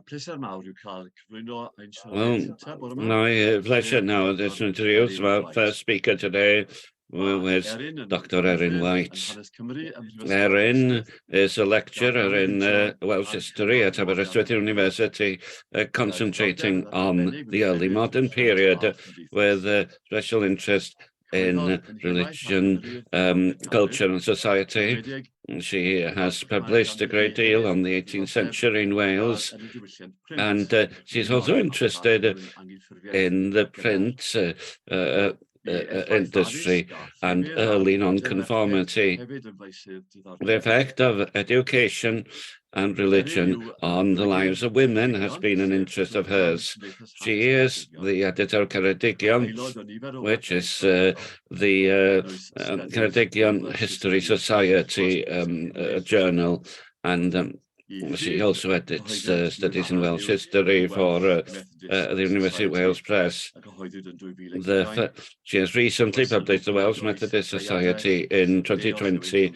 Pleser mawr yw cael cyflwyno ein Well, siaradwyr cyntaf bore yma. my pleasure now to introduce our first speaker today, with Dr. Eryn White. Eryn is a lecturer in Welsh history at Aberystwyth University, concentrating on the early modern period with special interest in religion, culture and society. She has published a great deal on the 18th century in Wales, and she's also interested in the print industry and early nonconformity, the effect of education and religion on the lives of women has been an interest of hers. She is the editor of Ceredigion, which is the Ceredigion History Society journal, and she also edits studies in Welsh history for the University of Wales Press. She has recently published the Welsh Methodist Society in 2020,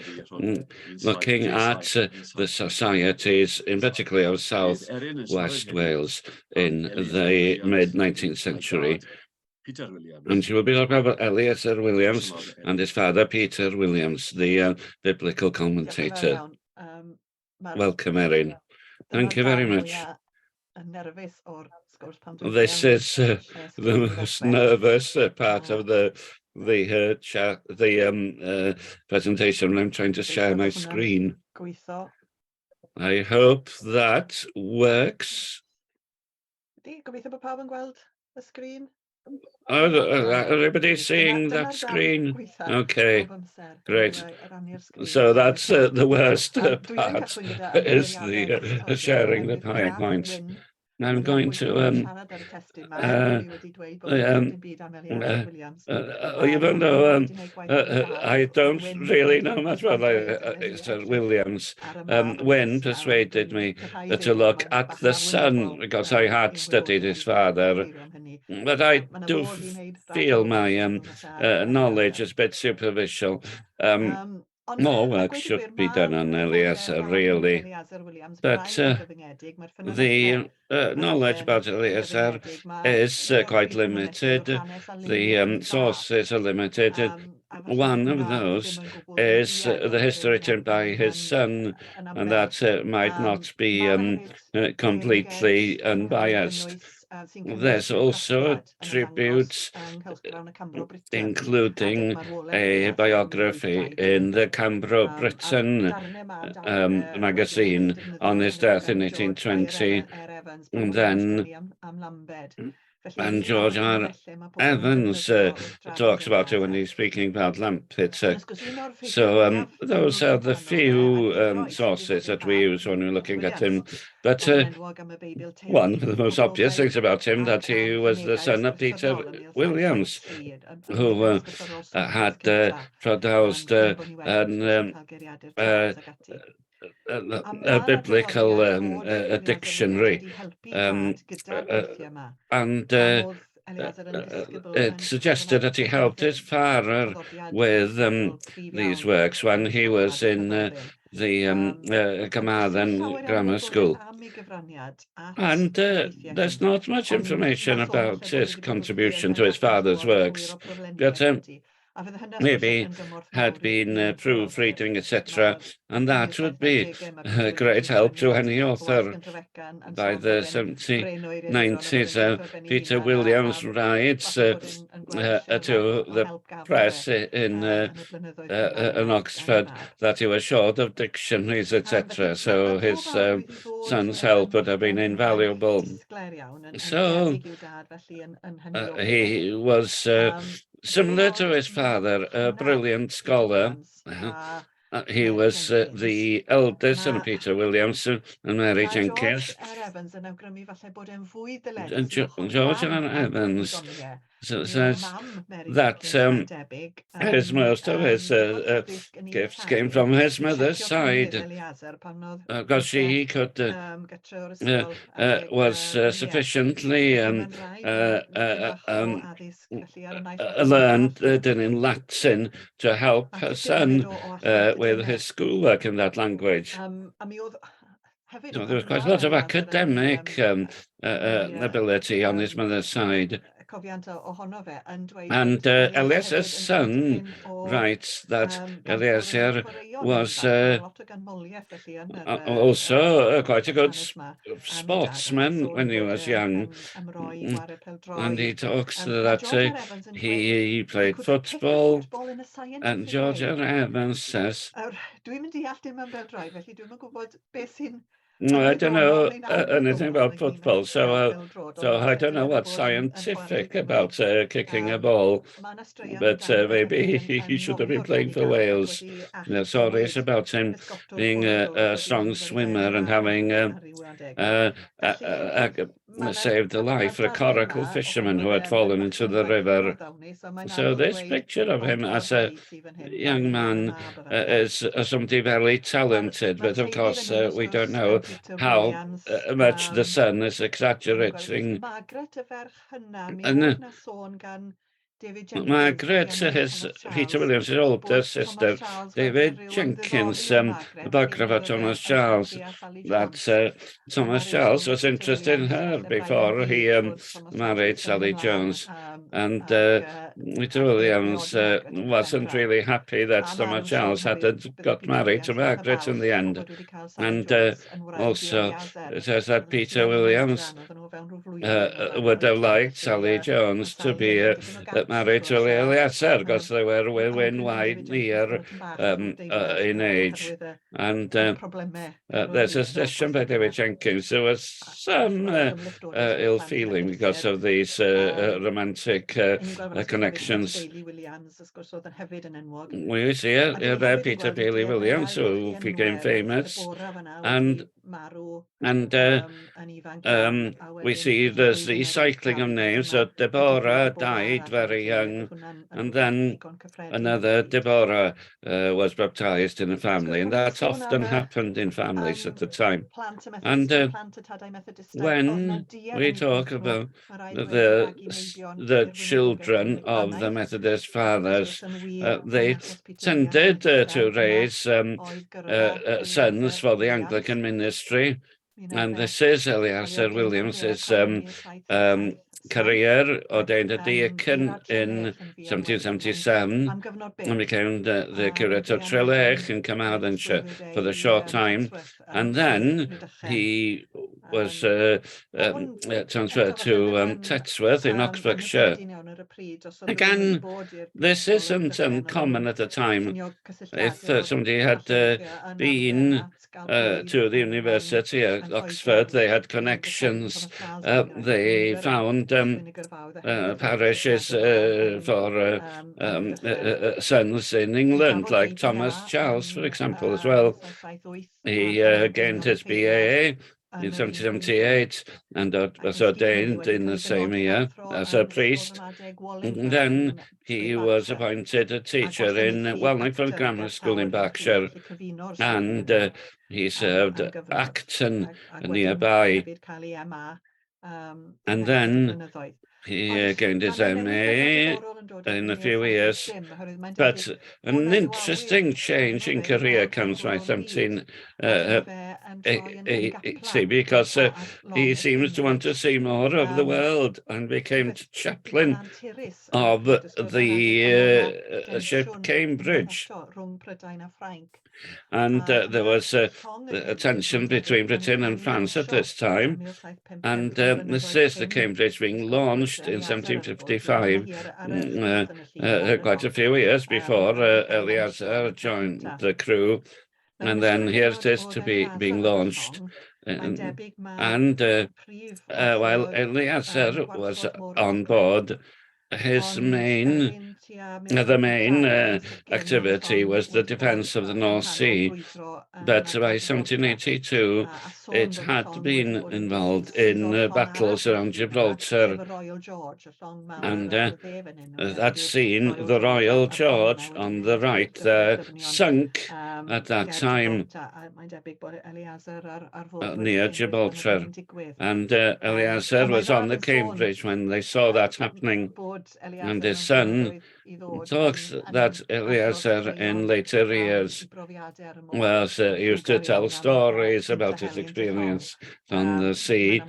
looking at the societies, in particular of South West Wales in the mid-19th century. And she will be talking about Eliezer Williams and his father, Peter Williams, the biblical commentator. Welcome, Eryn. Thank you very much. This is the most nervous part of the presentation when I'm trying to share my screen. I hope that works. Everybody seeing that screen? Okay, great. So that's the worst part, is the sharing the PowerPoint. I'm going to even though I don't really know much about Sir Williams, Wynne persuaded me to look at the son, because I had studied his father, but I do feel my knowledge is a bit superficial. More work should be done on Eliezer, really. But the knowledge about Eliezer is quite limited. The sources are limited. One of those is the history written by his son, and that might not be completely unbiased. There's also tributes, including a biography in the Cambro Britain magazine on his death in 1820, and George R. Evans talks about it when he's speaking about Lampeter. So those are the few sources that we use when we're looking at him. But one of the most obvious things about him, that he was the son of Peter Williams, who had produced a biblical dictionary, and it suggested that he helped his father with these works when he was in the Carmarthen Grammar School. And there's not much information about his contribution to his father's works, but maybe had been proofreading, etc., and that would be a great help to any author. By the 1790s, Peter Williams writes to the press in Oxford that he was short of dictionaries, etc., so his son's help would have been invaluable. So he was similar to his father, a brilliant scholar. He was the eldest son of Peter Williams and Mary Jenkins. And George R. Evans says that most of his gifts came from his mother's side, because she could was sufficiently learned in Latin to help her son with his schoolwork in that language. there was quite a lot of academic ability on his mother's side. And Eliezer's son writes that Eliezer was also quite a good sportsman when he was young. And he talks that he played football, and Georgia Evans says, I don't know anything about football, so I don't know what's scientific about kicking a ball, but maybe he should have been playing for Wales. There's stories about him being a strong swimmer and having saved the life for a coracle fisherman who had fallen into the river. So this picture of him as a young man is somebody very talented, but of course we don't know how much the son is exaggerating. And Margaret, his Peter Williams' older sister, David Jenkins, the biographer of Thomas Charles, that Thomas Charles was interested in her before he married Sally Jones. And Peter Williams wasn't really happy that Thomas Charles hadn't got married to Margaret in the end. And also, it says that Peter Williams would have liked Sally Jones to be married to Eliezer because they were within wide near in age. And there's a suggestion by David Jenkins there was some ill feeling because of these romantic connections. We see it, Peter Bailey Williams, who became famous, and we see there's the cycling of names. So Deborah died very young, and then another Deborah was baptized in a family, and that often happened in families at the time. And when we talk about the children of the Methodist fathers, they tended to raise sons for the Anglican ministry. And this is Eliezer Williams' career, ordained a deacon in 1777 and became the curate of Trelech in Carmarthenshire for the short time. And then he was transferred to Tetsworth in Oxfordshire. Again, this isn't uncommon at the time. If somebody had been to the university at Oxford, they had connections, they found parishes for sons in England, like Thomas Charles, for example, as well. He gained his BA in 1778 and was ordained in the same year as a priest. And then he was appointed a teacher in Wallingford Grammar School in Berkshire, and he served Acton nearby. And then he gained his MA in a few years. But an interesting change in career comes by 1780 because he seems to want to see more of the world and became chaplain of the ship Cambridge. And there was a tension between Britain and France at this time. And this is the Cambridge being launched in 1755, quite a few years before Eliezer joined the crew. And then here it is to be being launched. And while Eliezer was on board, his main activity was the defense of the North Sea, but by 1782 it had been involved in battles around Gibraltar, and that scene, the Royal George on the right there, sunk at that time near Gibraltar, and Eliezer was on the Cambridge when they saw that happening. And his son talks that Eliezer in later years was used to tell stories about his experience on the sea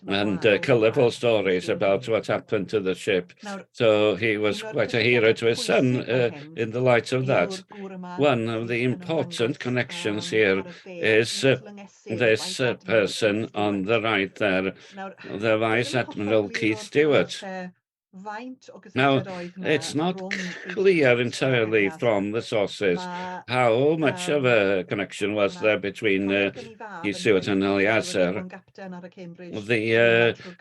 and colourful stories about what happened to the ship. So he was quite a hero to his son in the light of that. One of the important connections here is this person on the right there, the Vice Admiral Keith Stewart. Now, it's not clear entirely from the sources how much of a connection was there between Keith Stewart and Eliezer.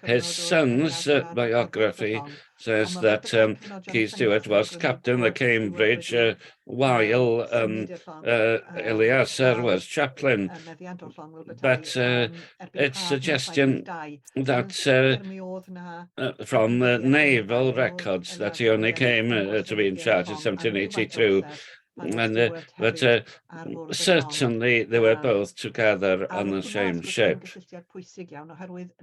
His son's biography says that Keith Stewart was captain of Cambridge while Eliezer was chaplain. But it's suggestion that from naval records that he only came to be in charge in 1782. But certainly they were both together on the same ship.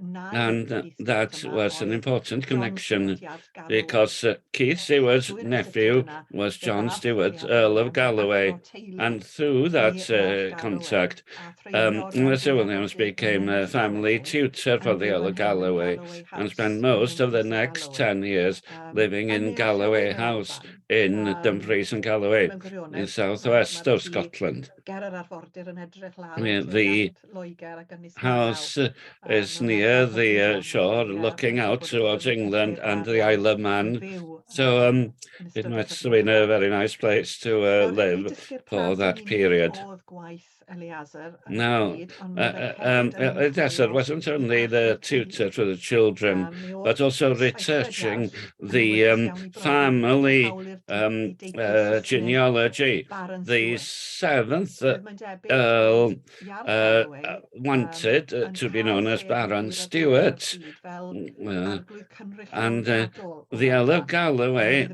And that was an important connection because Keith Stewart's nephew was John Stewart, Earl of Galloway. And through that contact, Mr. Williams became a family tutor for the Earl of Galloway and spent most of the next 10 years living in Galloway House in Dumfries and Galloway in southwest of Scotland. The house is near the shore, looking out towards England and the Isle of Man. So it must have been a very nice place to live for that period. Now, Eliezer wasn't only the tutor for the children, but also researching the family genealogy. The seventh Earl wanted to be known as Baron Stewart, and the Earl of Galloway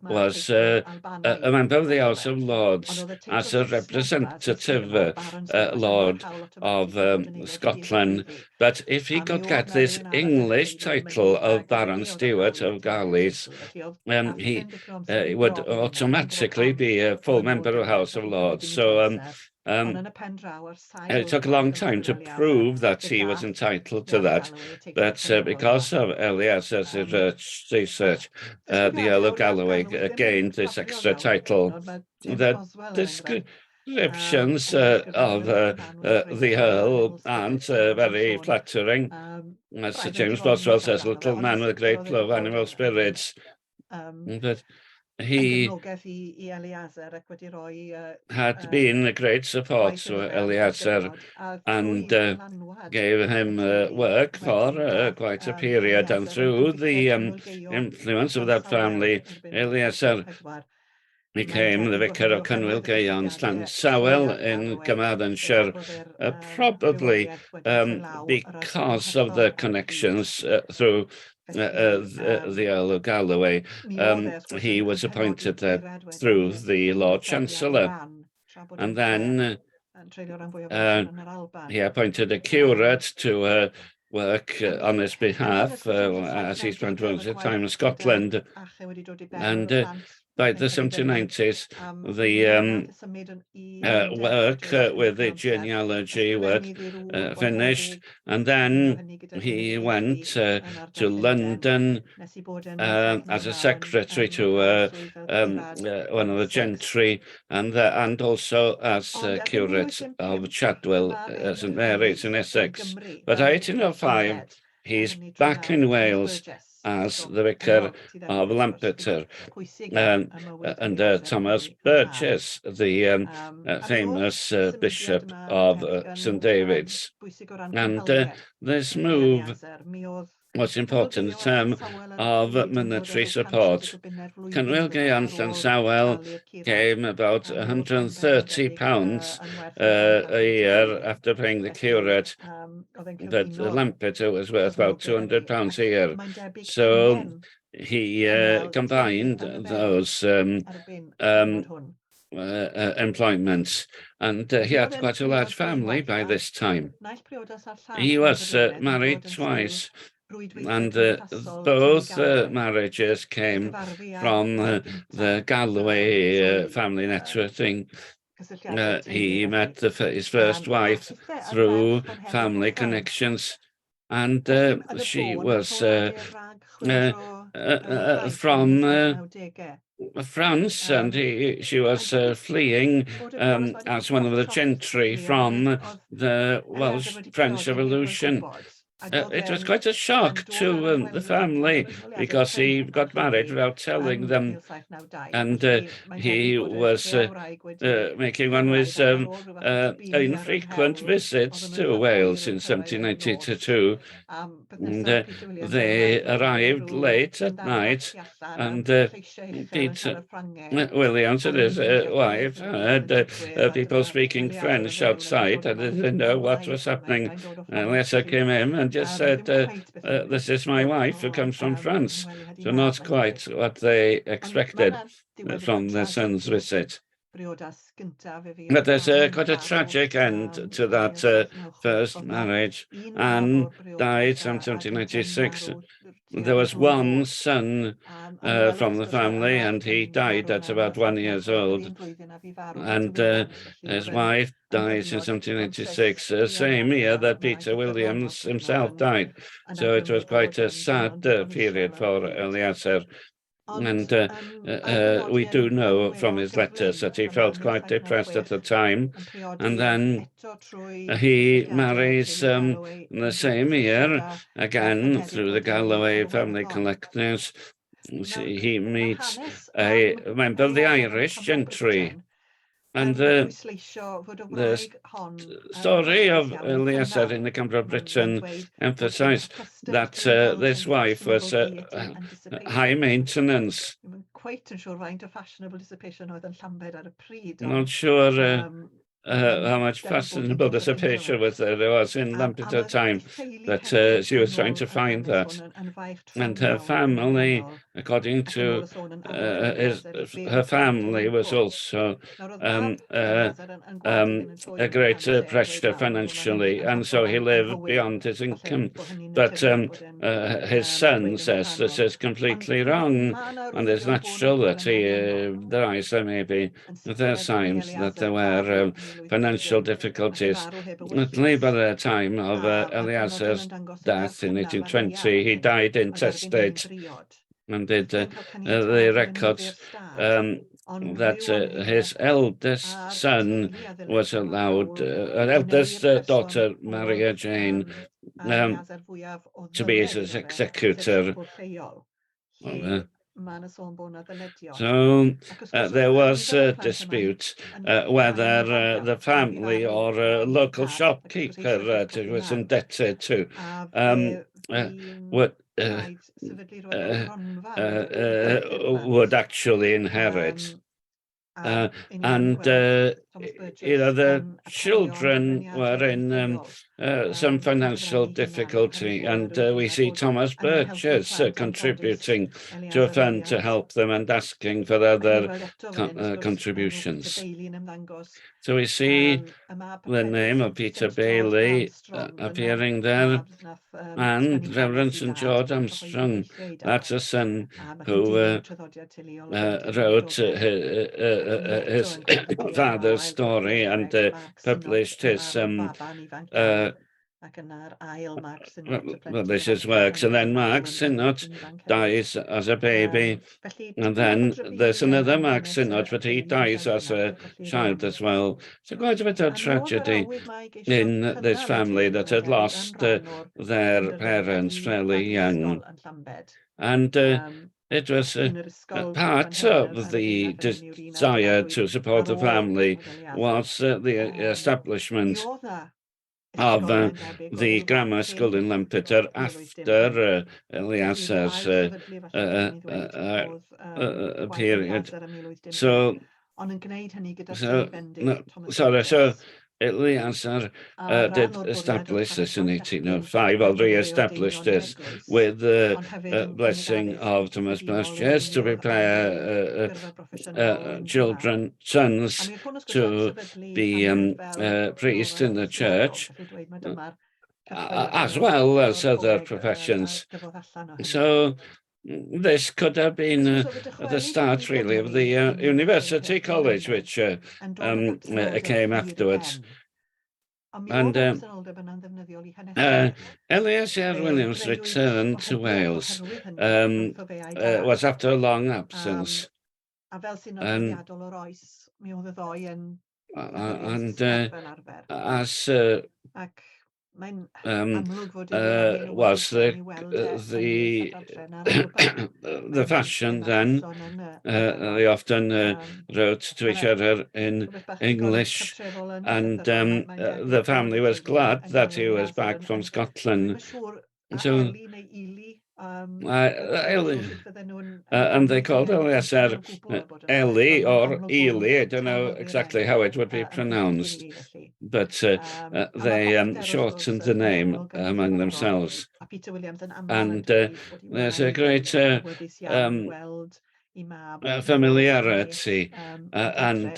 was a member of the House of Lords as a representative Lord of Scotland. But if he could get this English title of Baron Stewart of Galles, he would automatically be a full member of the House of Lords. So it took a long time to prove that he was entitled to that, but because of Eliezer's research, the Earl of Galloway gained this extra title. The descriptions of the Earl aren't very flattering. As Sir James Boswell says, a little man with a great flow of animal spirits. But he had been a great support to Eliezer and gave him work for quite a period. And through the influence of that family, Eliezer became the vicar of Cynwyl Llan in Carmarthenshire, probably because of the connections through the Earl of Galloway. He was appointed there through the Lord Chancellor, and then he appointed a curate to work on his behalf as he spent most of the time in Scotland. And by the 1790s, the work with the genealogy was finished, and then he went to London as a secretary to one of the gentry, and also as curate of Chadwell, St Mary's in Essex. But in 1805, he's back in Wales as the vicar of Lampeter under Thomas Burgess, the famous bishop of St David's. And this move was important in terms of monetary support. Cynwyl Llan came about £130 a year after paying the curate, but Lampeter was worth about £200 a year. So he combined those employments, and he had quite a large family by this time. He was married twice, And both marriages came from the Galloway family networking. He met his first wife through family connections, and she was from France, and she was fleeing as one of the gentry from the Welsh-French Revolution. It was quite a shock to the family because he got married without telling them, and he was making one of his infrequent visits to Wales in 1792. And they arrived late at night, and Peter Williams and his wife heard people speaking French outside, and they didn't know what was happening. Eliezer came in and just said, this is my wife who comes from France. So not quite what they expected from their son's visit. But there's quite a tragic end to that first marriage. Anne died in 1796. There was one son from the family, and he died at about 1 year old. And his wife died in 1786, same year that Peter Williams himself died. So it was quite a sad period for Eliezer. And we do know from his letters that he felt quite depressed at the time. And then he marries in the same year, again, through the Galloway family collectors. He meets a member of the Irish gentry. And the story of Eliezer in the Camp of Britain emphasised that this wife was high maintenance. Not sure how much fashionable dissipation there was in Lambeth at the time, but she was trying to find that. And her family, according to her family, was also a great pressure financially, and so he lived beyond his income. But his son says this is completely wrong, and it's natural that their eyes there may be there are signs that there were financial difficulties. By the time of Eliezer's death in 1820, he died intestate, and the records that his eldest son was allowed, eldest daughter, Maria Jane, to be his executor. So there was a dispute whether the family or a local shopkeeper who was indebted to would actually inherit. And the children were in some financial difficulty, and we see Thomas Burgess contributing to a fund to help them and asking for other contributions. So we see the name of Peter Bailey appearing there, and Reverend St. George Armstrong. That's a son who wrote his father's story and published his works. And then Mark Synod dies as a baby, and then there's another Mark Synod, but he dies as a child as well. So quite a bit of tragedy in this family that had lost their parents fairly young. And it was part of the desire to support the family was the establishment of the grammar school in Lampeter after Eliezer's period. So Eliezer did establish this in 1805, or re-established this with the blessing of Thomas Burgess to prepare sons to be priests in the church. as well as other professions. So this could have been the start, really, of the university college, which came afterwards. And Eliezer Williams returned to Wales, was after a long absence. And as was the fashion then. They often wrote to each other in English, and the family was glad that he was back from Scotland. So, and they called Eliezer Eli or Ely. I don't know exactly how it would be pronounced, but they shortened the name among themselves. And there's a great familiarity, and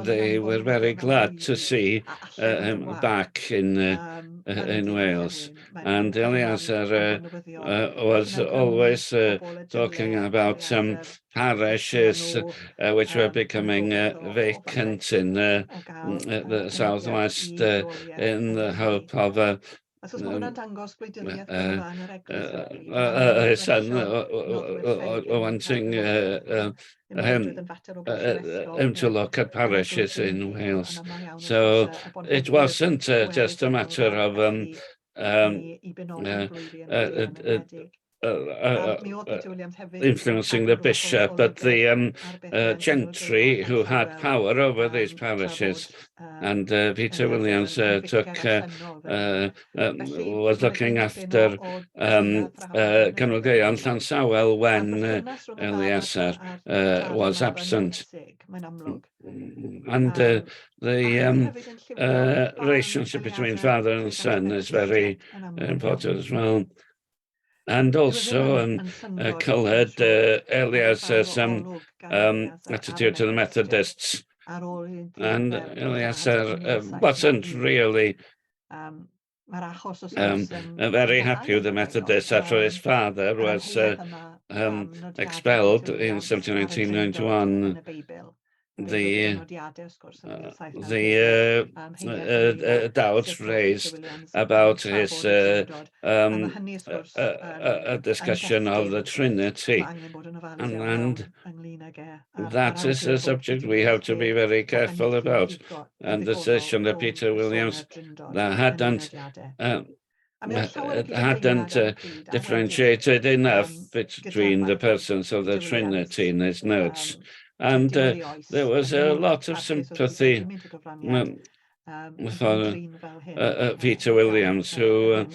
they were very glad to see him back in Wales. And Eliezer was always talking about parishes which were becoming vacant in the southwest in the hope of his son wanting him to look at parishes in Wales. So it wasn't just a matter of influencing the bishop, but the gentry who had power over these parishes. And Peter Williams was looking after Canolgaean Llansawel when Eliezer was absent. And the relationship between father and son is very important as well. And also coloured Eliezer's attitude to the Methodists. And Eliezer wasn't really very happy with the Methodists after his father was expelled in 1791. The doubts raised about his discussion of the Trinity, and that is a subject we have to be very careful about. And the decision that Peter Williams hadn't differentiated enough between the persons of the Trinity in his notes. And there was a lot of sympathy for Peter Williams, who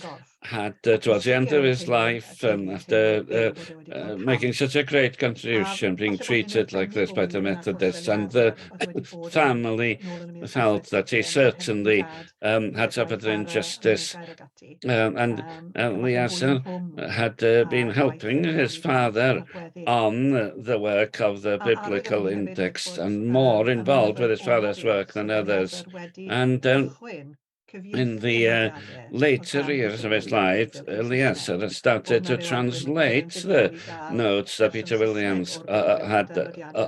had, towards the end of his life, after making such a great contribution, being treated like this by the Methodists, and the family felt that he certainly had suffered injustice. And Eliezer had been helping his father on the work of the Biblical Index, and more involved with his father's work than others. And in the later years of his life, Eliezer started to translate the notes that Peter Williams had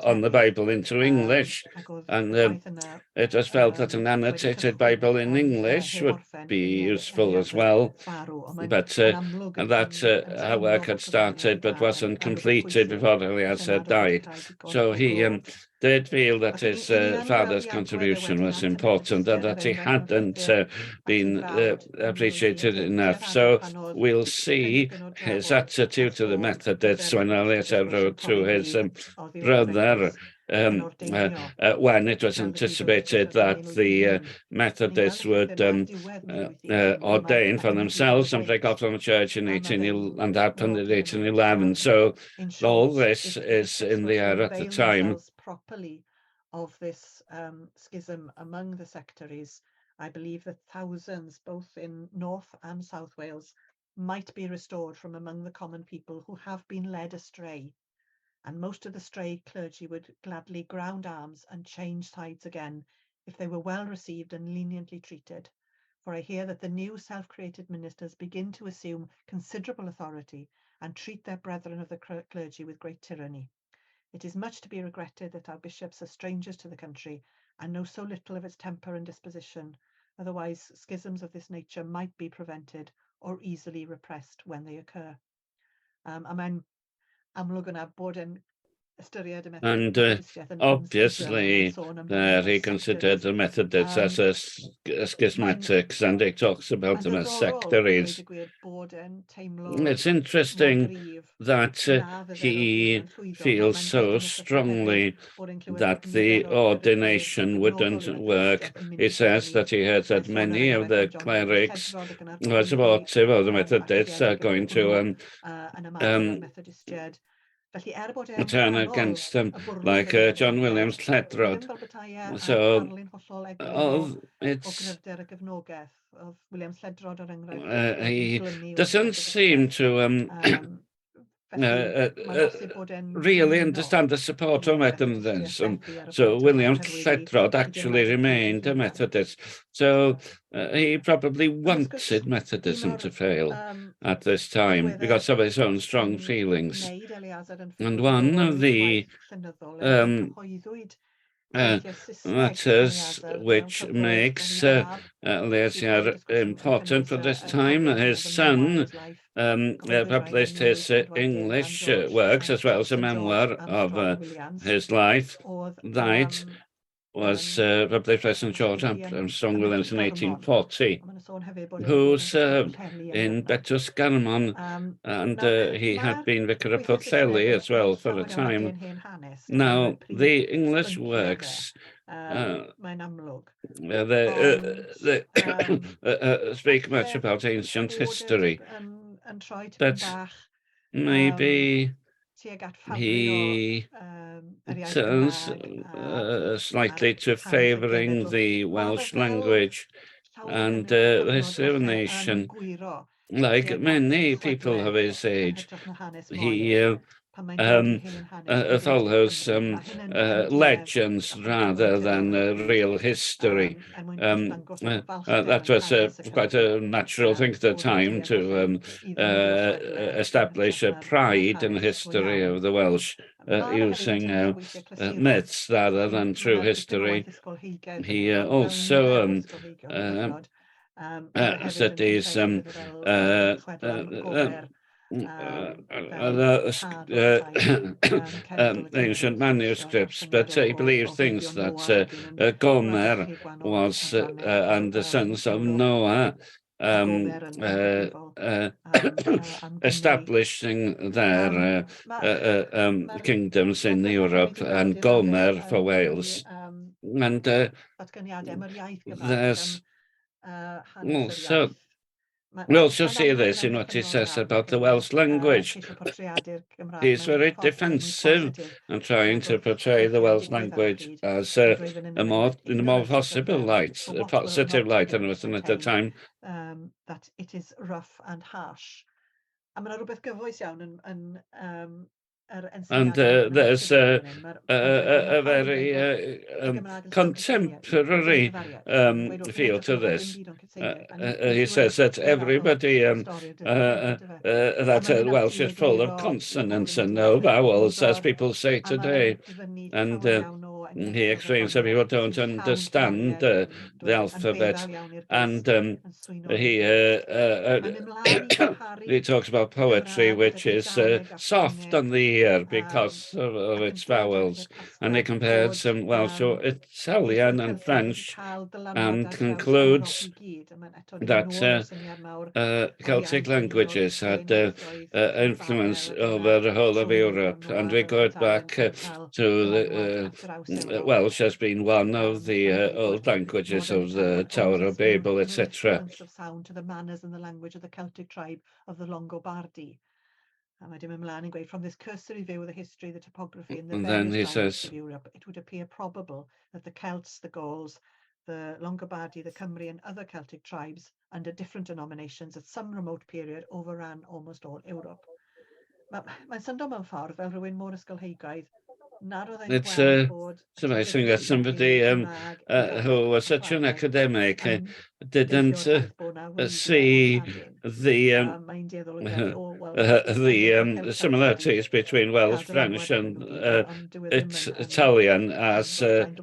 on the Bible into English, and it was felt that an annotated Bible in English would be useful as well. But that work had started but wasn't completed before Eliezer died. So he did feel that his father's contribution was important and that he hadn't been appreciated enough. So we'll see his attitude to the Methodists when Eliezer wrote to his brother when it was anticipated that the Methodists would ordain for themselves and break off from the church in 1811, and happened in 1811. So all this is in the air at the time. Properly of this schism among the sectaries, I believe that thousands, both in North and South Wales, might be restored from among the common people who have been led astray. And most of the stray clergy would gladly ground arms and change sides again if they were well received and leniently treated. For I hear that the new self-created ministers begin to assume considerable authority and treat their brethren of the clergy with great tyranny. It is much to be regretted that our bishops are strangers to the country and know so little of its temper and disposition. Otherwise, schisms of this nature might be prevented or easily repressed when they occur. A mae'n amlwg yna bod yn ystyried y And Methodistiaeth yn schism, a mae'n obviously, sôn am there he sectaries. considered the Methodists as schismatics, and he talks about them as Mae'n sectaries. dweud y gwir bod yn teimlo It's interesting mor gryf that na fydde'r he ordyn yn llwyddo. feels Mae'n so deud yn y llythyr strongly hefyd bod e'n clywed that bod the nifer o ordination gyrrwyrwyr wouldn't gefnogol y work. Methodistiaeth yn mynd He i says gyfrannu. that he heard that Mae'n sôn many er of the enghraifft am John William clerics Lledrod ac yn who are arbenigedig supportive of the Methodists archifeiliaid are gyda going to hwnnw yn ymarfer ar Methodistiaid. Felly bod e'n turn rhannol against them, y bwrlwyd like yn y John Methodistiaid, Williams Lledrod. ddim fel petai yn So, darlun hollol eglur o it's gryfder y gefnogaeth. Oedd Williams Lledrod er enghraifft he glynu doesn't seem to Felly, mae'n bosib bod e'n really dymuno understand the support of Methodists. beddi ar y So pwynt yma William oherwydd i Lledrod actually deimladu remained a hunan. Methodist. So he probably Ond wrth gwrs, wanted Methodism un to o'r fail at this time agweddau because of his own strong sy'n feelings. gwneud Eliezer yn And ffigwr one diddorol of i'w the chwaith llenyddol yw bod cyhoeddwyd weithiau Saesneg matters Eliezer mewn which cyfrol makes gan ei fab, Eliezer important for this time. His son published his English works as well as a memoir of his life. That was published by St George Armstrong Williams in 1840, who served in Betws Garmon, and he had been vicar of Porthelly as well for a time. Now, the English works they speak much about ancient history, but maybe he turns slightly to favouring the Welsh language and the history of a nation. Like many people of his age, he follows legends rather than real history. That was quite a natural thing at the time to establish a pride in the history of the Welsh using myths rather than true history. He also studies ancient manuscripts, but he believes things that Gomer was and the sons of Noah establishing their kingdoms in Europe, and Gomer for Wales. And there's also we also see this in what he says about the Welsh language. He's very defensive and trying to portray the Welsh language as in a more possible light, a positive light than it was at the time. That it is rough and harsh. A mae'n rhywbeth gyfoes iawn yn and there's a very contemporary feel to this. He says that everybody, that Welsh is full of consonants and no vowels, as people say today. And he explains that people don't understand the alphabet. And he talks about poetry, which is soft on the ear because of its vowels. And he compares Welsh to Italian and French, and concludes that Celtic languages had influence over the whole of Europe. And we go back to the Welsh as being one of the old languages of the Tower of Babel, etc. Of sound to the manners and the language of the Celtic tribe of the Longobardi. From this cursory view of the history, the topography, and the various dialects of Europe, it would appear probable that the Celts, the Gauls, the Longobardi, the Cymry, and other Celtic tribes, under different denominations at some remote period, overran almost all Europe. Mae'n syndod mewn ffordd fel rhywun mor ysgolheigaidd it's amazing that somebody who was such an academic didn't see the similarities between Welsh, French, and Italian as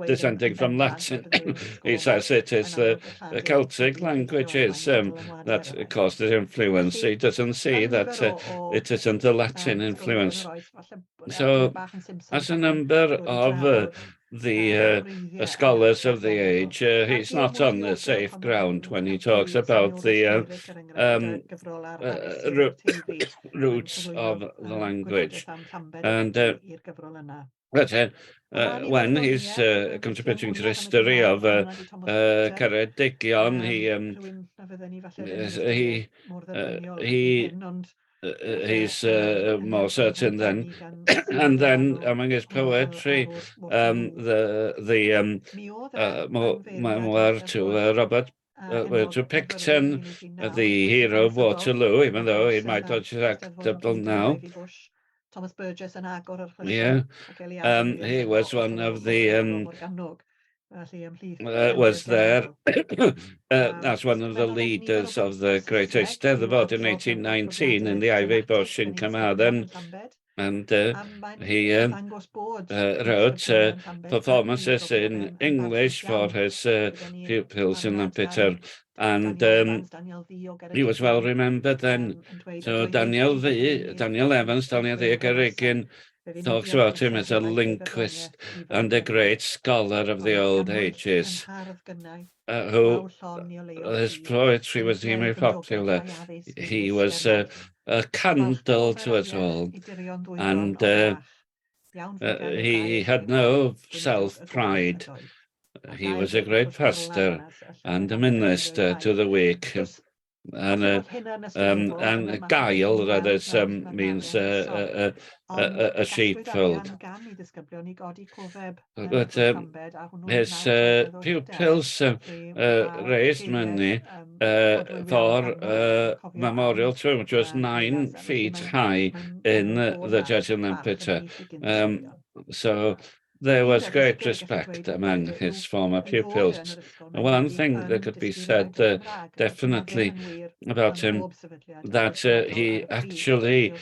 descending from Latin. He says it is the Celtic languages that caused his influence. He doesn't see that it isn't the Latin influence. So, as a number of the scholars of the age, he's not on the safe ground when he talks about the roots of the language. And when he's contributing to the history of Ceredigion, he's more certain than, and then among his poetry, the memoir to Robert to Picton, the hero of Waterloo, even though it might not be acceptable now. Yeah, he was one of the was there as one of the leaders of the Great Eisteddfod in 1819 in the Ivy Bush in Carmarthen, and he wrote performances in English for his pupils in Lampeter, and he was well remembered then. So Daniel Evans, Daniel the Garrigan, talks about him as a linguist and a great scholar of the old ages, who his poetry was extremely popular. He was a candle to us all, and he had no self-pride. He was a great pastor and a minister to the weak. And gael, that is, means a sheepfold. But his pupils raised money for memorial to him, which was 9 feet high in the church in Lampeter. So there was great respect among his former pupils. One thing that could be said definitely about him, that he actually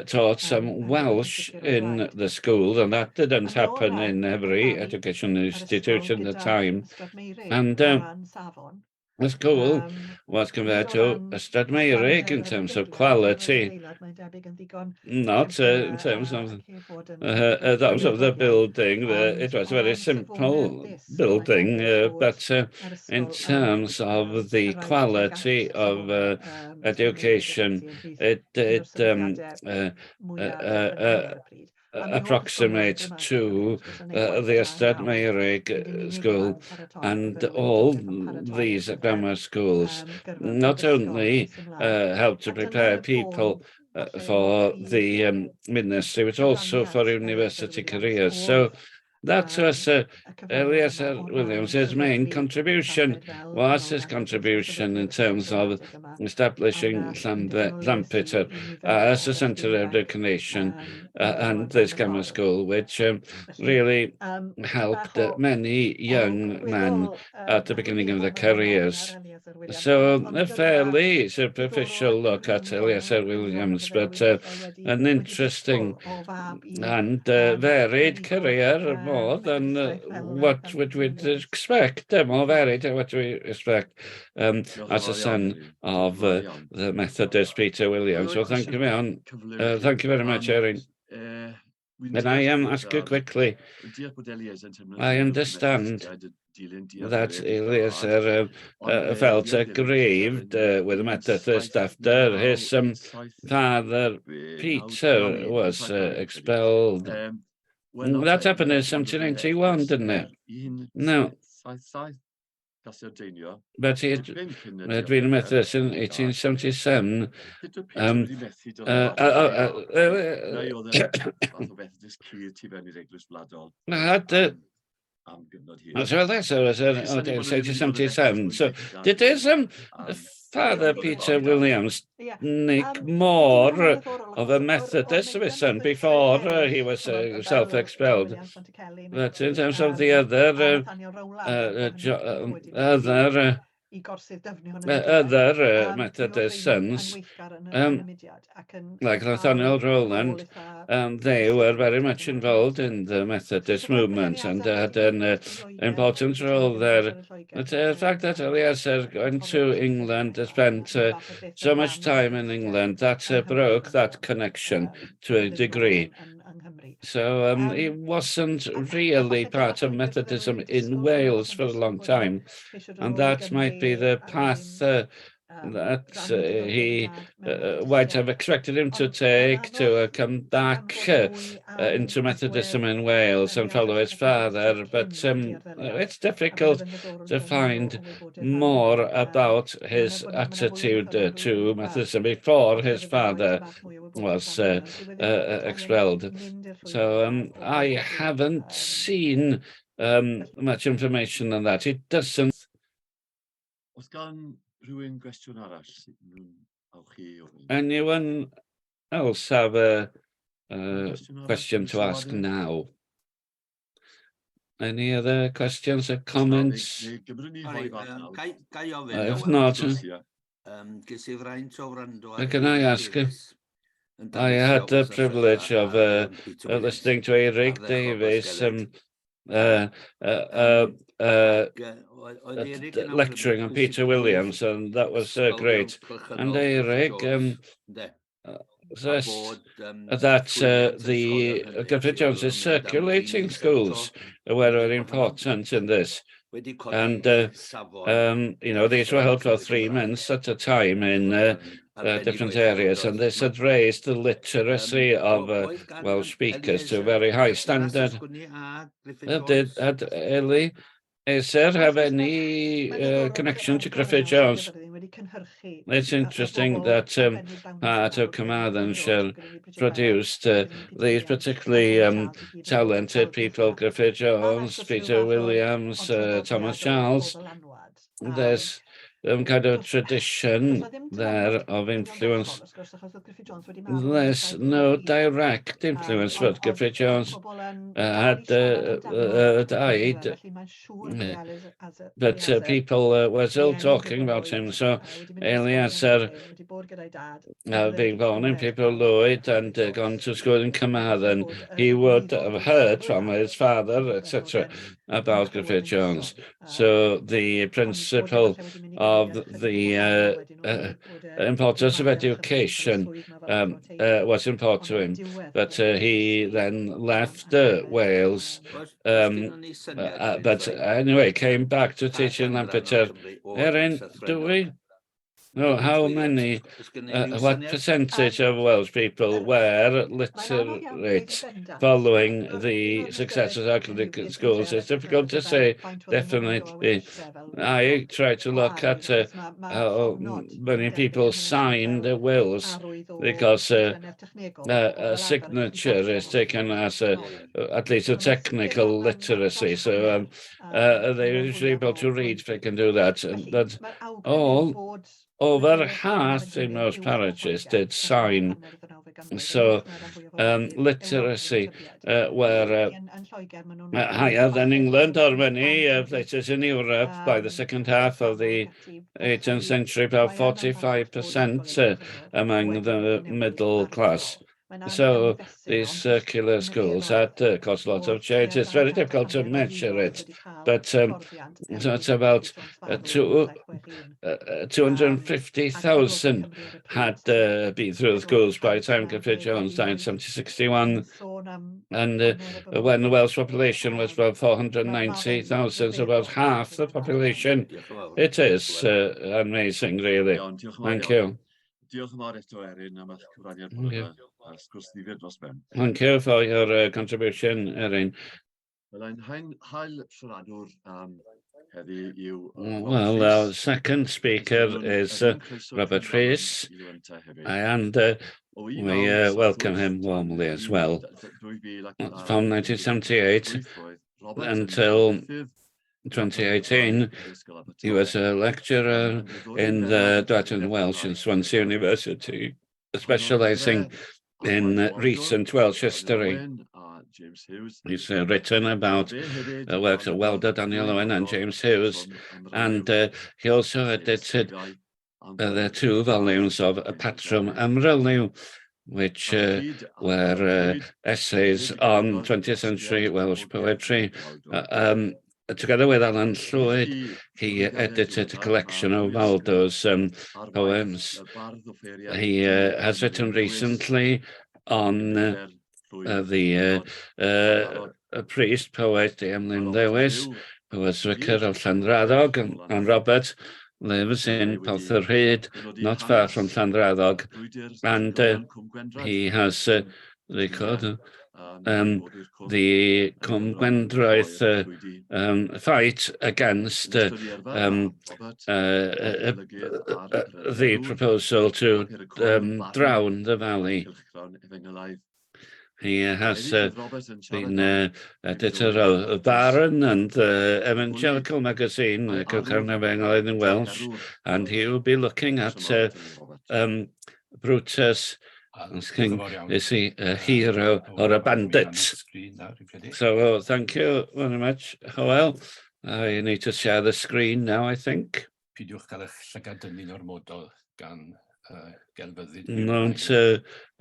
taught some Welsh in the school, and that didn't happen in every educational institution at the time. And the school was compared to Ystad Meurig in terms of quality, not in terms of the building. It was a very simple building, but in terms of the quality of education, it approximate to the Ystad Meurig school, and all these grammar schools not only help to prepare people for the ministry, but also for university careers. So that was Eliezer Williams's main contribution, was his contribution in terms of establishing Lampeter as a centre of education and this grammar school, which really helped many young men at the beginning of their careers. So a fairly superficial look at Eliezer Williams, but an interesting and varied career, more than what we'd expect, more varied than what we expect as a son of the Methodist Peter Williams. So thank you very much, Eryn. And I ask you quickly, I understand that Eliezer felt aggrieved with the Methodist after his father Peter was expelled. That happened in 1791, didn't it? No. But he had been a Methodist in 1877. am gyfnod hir. So Eliezer was in Felly, sa'n i bod nhw'n 1877. So gweithio did his father, Peter Williams, make more of a Methodist of his son before he was self-expelled? But in terms of the other Methodist sons, like Nathaniel Rowland, they were very much involved in the Methodist movement and had an important role there. But the fact that Eliezer went to England, spent so much time in England, that broke that connection to a degree. So he wasn't really part of Methodism in Wales for a long time, and that might be the path that he might have expected him to take to come back into Methodism in Wales and follow his father, but it's difficult to find more about his attitude to Methodism before his father was expelled. So I haven't seen much information on that. It doesn't. Oes gan rhywun gwestiwn arall? Awch chi, Owen? Anyone else have a Question arall? question to ask Sylwadau? now? Any other questions or comments? Neu gymryd ni hoi fach nawr. Gai ofyn, If Owen, not, ges i fraint o wrando can I ask? I had the privilege of listening to Eric Davies lecturing on Peter Williams, and that was great. And Eric says that the Griffith Jones's circulating schools were very important in this. And, these were held for 3 months at a time in different areas, and this had raised the literacy of Welsh speakers to a very high standard. Had Eliezer have any connection to Griffith Jones? It's interesting that part of Carmarthenshire produced these particularly talented people, Griffith Jones, Peter Williams, Thomas Charles. There's kind of tradition there of influence. There's no direct influence, but Griffith Jones had died, but people were still talking about him. So Eliezer, being born in People Lloyd and gone to school in Carmarthen, he would have heard from his father, etc., about Griffith Jones. So the principle of the importance of education was important to him, but he then left Wales, but anyway, came back to teaching Lampeter. Eryn, do we? No, how many, what percentage of Welsh people were literate following the success of Catholic schools? It's difficult to say, definitely. I try to look at how many people signed the wills, because a signature is taken as at least a technical literacy. So they're usually able to read if they can do that. But over half in most parishes did sign. So literacy were higher than England or many places in Europe by the second half of the 18th century, about 45% among the middle class. So these circular schools had caused a lot of change. It's very difficult to measure it, but so it's about 250,000 had been through the schools by the time Griffith Jones died in 1761. And when the Welsh population was about 490,000, so about half the population. It is amazing, really. Thank you. Diolch yn fawr eto, Eryn, am eich cyfraniad bwrdd a sgwrs ddifyr dros ben. Thank you for your contribution, Eryn. Byddai'n hael siaradwr heddi yw... Well, our second speaker is Robert Rhys, and we welcome him warmly as well. From 1978, until 2018. He was a lecturer in the Dwyn Welsh in Swansea University, specialising in recent Welsh history. He's written about works of Welder, Daniel Owen and James Hughes, and he also edited the 2 volumes of Patrum Amryliw, which were essays on 20th century Welsh poetry. Together with Alan Llwyd, he edited a collection of Waldo's poems. He has written recently on the priest poet Emlyn Lewis, who was vicar of Llanradog, and Robert lives in Porthryd, not far from Llanradog, and he has recorded the Cwmgwendraeth fight against the proposal to drown the valley. He has been editor of Baron and Evangelical magazine, Cylchgarn in Welsh, and he will be looking at Brutus, asking, is he a hero or a bandit? So thank you very much, Hywel. I need to share the screen now, I think. Don't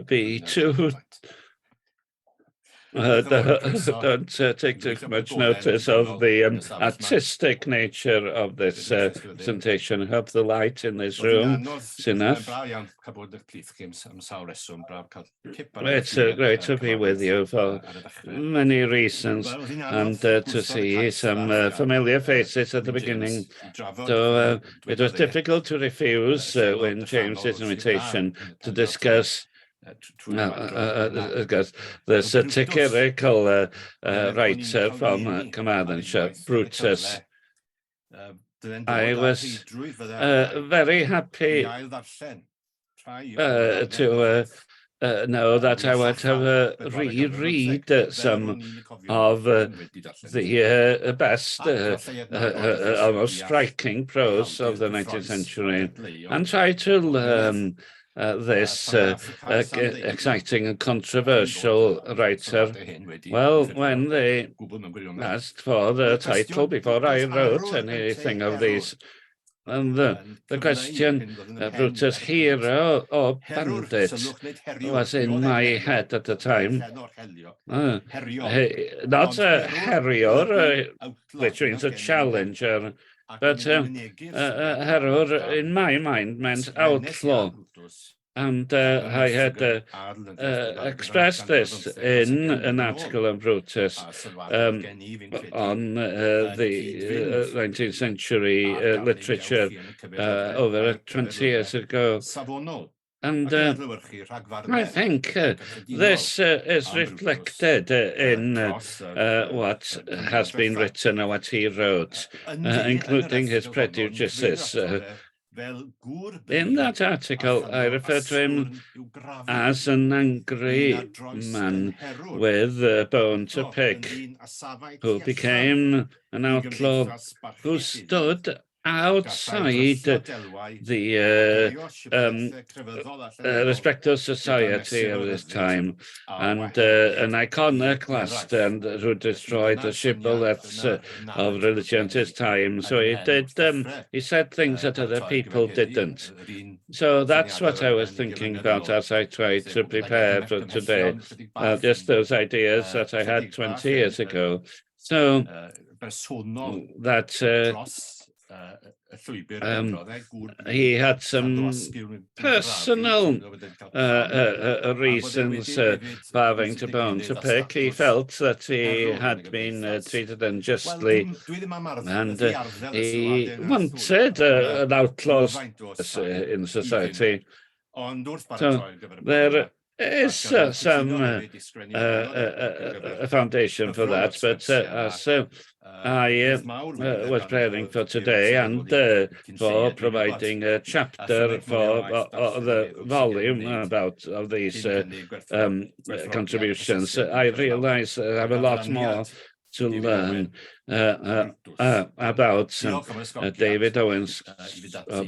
be too... don't take too much notice of the artistic nature of this presentation. I hope the light in this room is enough. It's great to be with you for many reasons, and to see some familiar faces at the beginning. So it was difficult to refuse when James's invitation to discuss the satirical writer from Carmarthenshire, Brutus. I was very happy to know that I would have reread some of the best, almost striking prose of the 19th century, and try to learn this exciting and controversial writer. Well, when they asked for the title before I wrote anything of these, and the question, Brutus, hero or bandit, was in my head at the time. Not a herior, which means a challenger, but heror in my mind meant outlaw. And I had expressed this in an article on Brutus on the 19th century literature over 20 years ago. And I think this is reflected in what has been written or what he wrote, including his prejudices. In that article, I refer to him as an angry man with a bone to pick, who became an outlaw, who stood outside the respected society of this time, and an iconoclast, and who destroyed the shibboleths of religion at his time. So he did. He said things that other people didn't. So that's what I was thinking about as I tried to prepare for today. Just those ideas that I had 20 years ago. So that. He had some personal reasons for having a bone to pick. He felt that he had been treated unjustly, and he wanted an outlaw in society. So there is some foundation for that, but as I was preparing for today and for providing a chapter for the volume about of these contributions, I realize I have a lot more to learn about David Owen's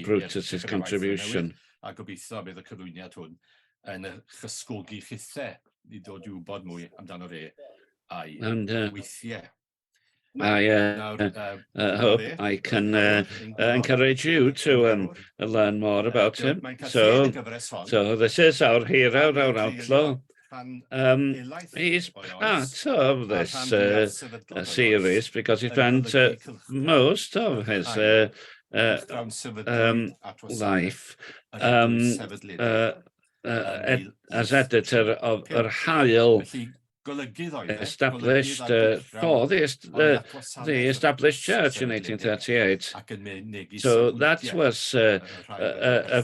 Brutus's contribution. A gobeithio bydd y cyflwyniad hwn yn chysgogi chithau i dod i wybod mwy amdano fe a'i weithiau. I hope I can encourage you to learn more about him. So this is our hero, our outlaw. He's part of this series because he spent most of his life as editor of Hael, established for the established church in 1838. So that was a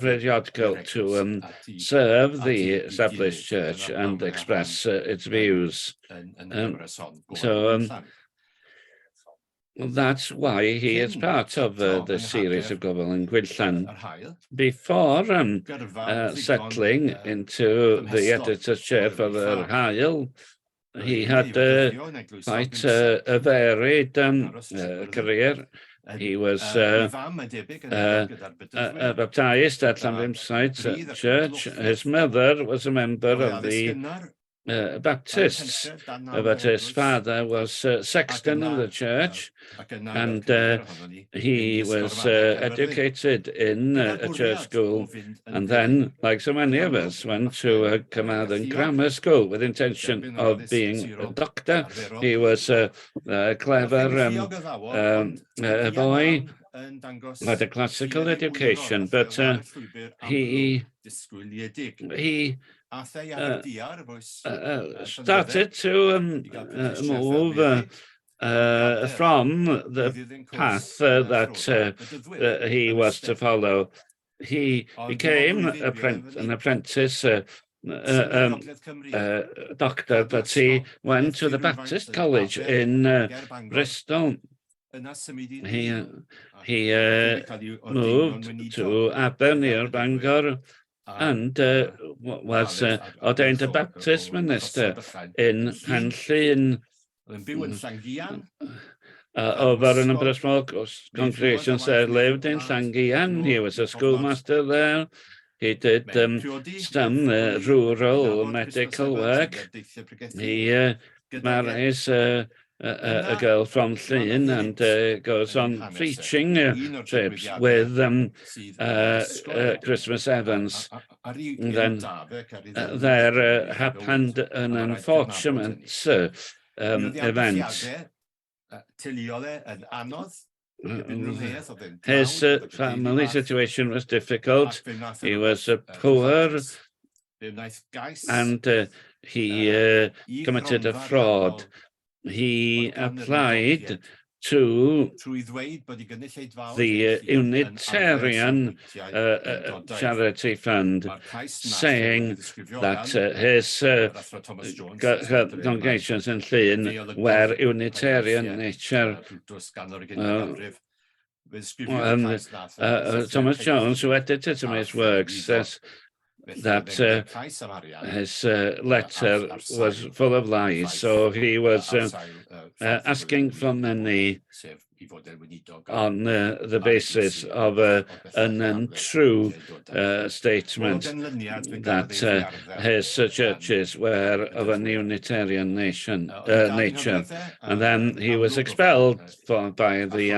periodical to serve the established church and express its views. So that's why he is part of the series of Gofal and Gwinllan. Before settling into the editor's chair for the Hael, he had quite a varied career. He was baptized at Llanfimside Church. His mother was a member of the Baptists, but his father was sexton of the church, and he was educated in a church school, and then, like so many of us, went to a Carmarthen grammar school with intention of being a doctor. He was a clever boy, had a classical education, but he started to move from the path that he was to follow. He became an apprentice doctor, but he went to the Baptist College in Bristol. He moved to Aber near Bangor, and was ordained a Baptist minister in Penllyn. Over a number of small congregations there lived in Llangian. He was a schoolmaster there. He did some rural medical work. He marries a girl from Llyn and goes on preaching trips with Christmas Evans. And then there happened an unfortunate event. His family situation was difficult. He was poor, and he committed a fraud. He applied to the Unitarian Charity Fund, saying that his congregations in Llyn were Unitarian nature. Thomas Jones, who edited some of his works, says that his letter was full of lies, so he was asking for money on the basis of an untrue statement that his churches were of a Unitarian nature. And then he was expelled by the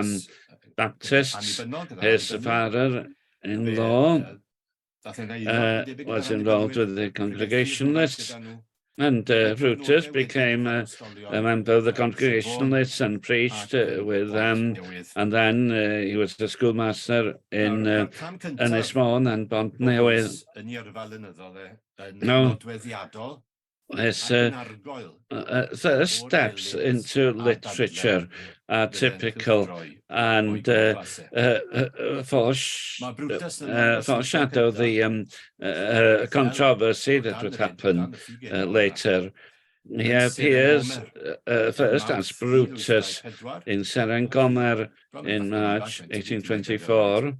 Baptists. His father-in-law was involved with the Congregationalists, and Brutus became a member of the Congregationalists and preached with them, and then he was the schoolmaster in Ynys and Bontnewydd. No, his first steps into literature are typical and foreshadow the controversy that would happen later. He appears first as Brutus in Seren Gomer in March 1824.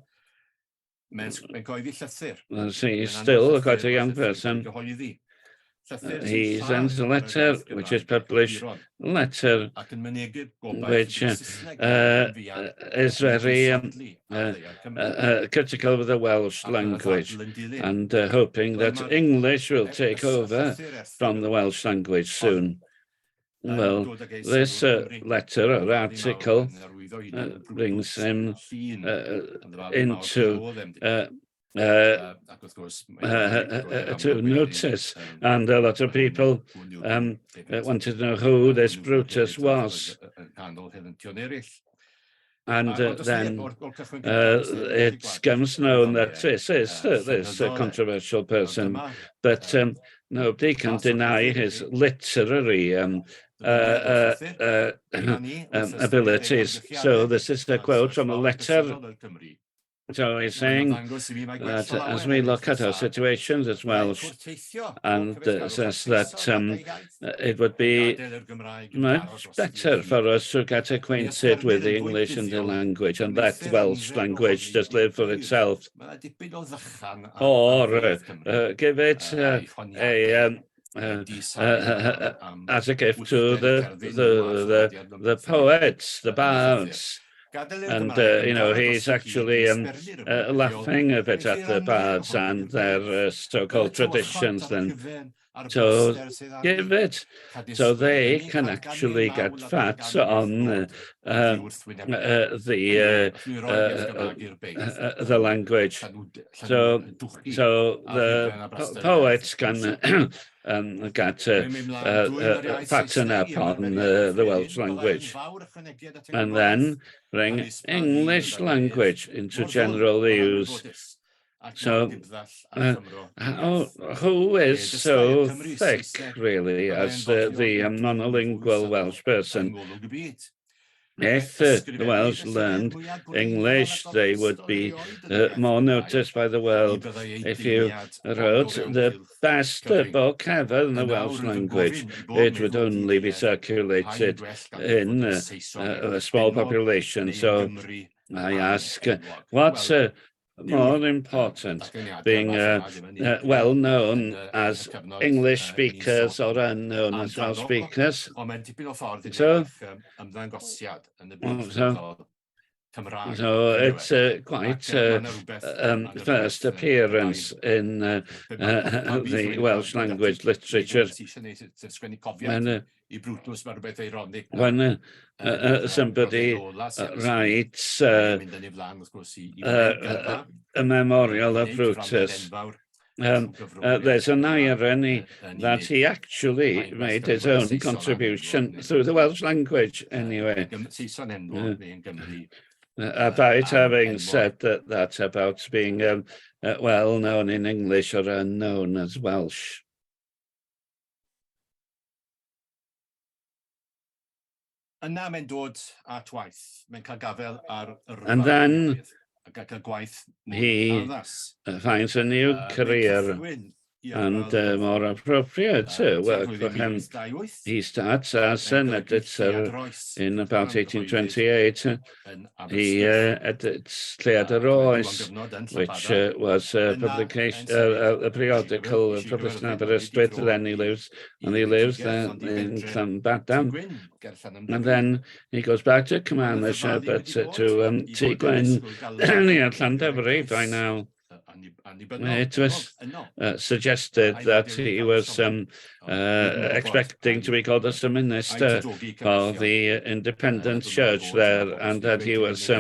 He's still quite a young person. he sends a letter which is published, a letter which is very critical of the Welsh language and hoping that English will take over from the Welsh language soon. Well, this letter or article brings him into to notice, and a lot of people wanted to know who this Brutus was. And then it becomes known that this is a controversial person, but nobody can deny his literary abilities. So this is a quote from a letter. So he's saying that as we look at our situations as Welsh, and says that it would be much better for us to get acquainted with the English and the language, and let Welsh language just live for itself, or give it as a gift to the poets, the bards. And, he's actually laughing a bit at the bards and their so-called traditions then. So give it so they can actually get fat on the language. So the poets can get fatten up on the Welsh language, and then bring English language into general use. So, who is so thick, really, as the monolingual Welsh person? If the Welsh learned English, they would be more noticed by the world. If you wrote the best book ever in the Welsh language, it would only be circulated in a small population. So I ask, what's more important, being well known as English speakers or unknown as Welsh speakers? So it's quite first appearance in the Welsh language literature. When somebody writes a memorial of Brutus, there's an irony that he actually made his own contribution through the Welsh language anyway. About having said that about being well known in English or unknown as Welsh. And then he finds a new career and more appropriate work for him. He starts as an editor in about 1828. He edits Rhys, which was a publication, a periodical published in Aberystwyth. Then he lives there in Llanbadarn. And then he goes back to Carmarthenshire, but to Tŷ Gwen near Llandovery by now. It was suggested that he was expecting to be called as a minister of the independent church there, and that he was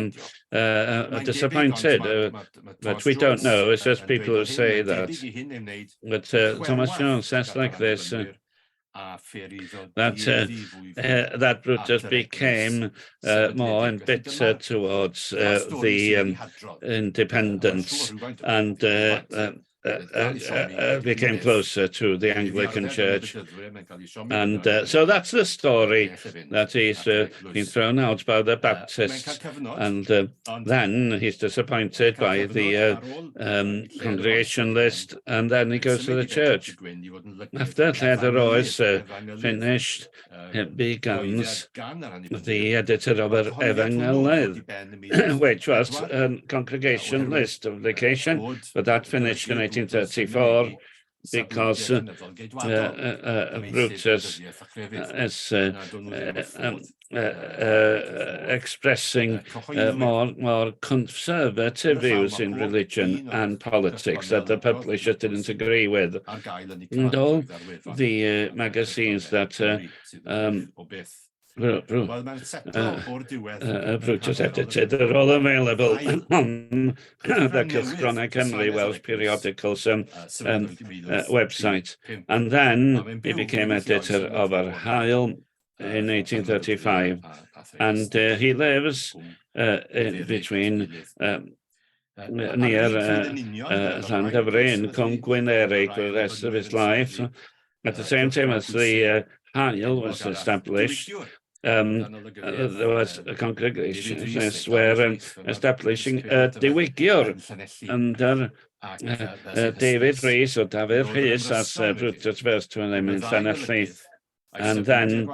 disappointed. But we don't know. It's just people who say that. But Thomas Jones says like this. That Brutus became more embittered towards the independents and became closer to the Anglican Church. And so that's the story, that he's been thrown out by the Baptists, and then he's disappointed by the congregation list, and then he goes to the church. After Rhys finished, it begins the editor of Eryn, which was a congregation list publication, but that finished in 1834, because Brutus is expressing more conservative views in religion and politics that the publisher didn't agree with. And all the magazines that Brutus edited are all available on the Cylchgronau Cymru Welsh periodicals website. And then he became editor of Yr Haul in 1835, and he lives in between near Llandyfri in Gwinllan for the rest of his life. At the same time as the Haul was established, there was a congregation were establishing a diwygiwr under David Rhys or David Rhys, as Brutus first to him in Llanelli. And then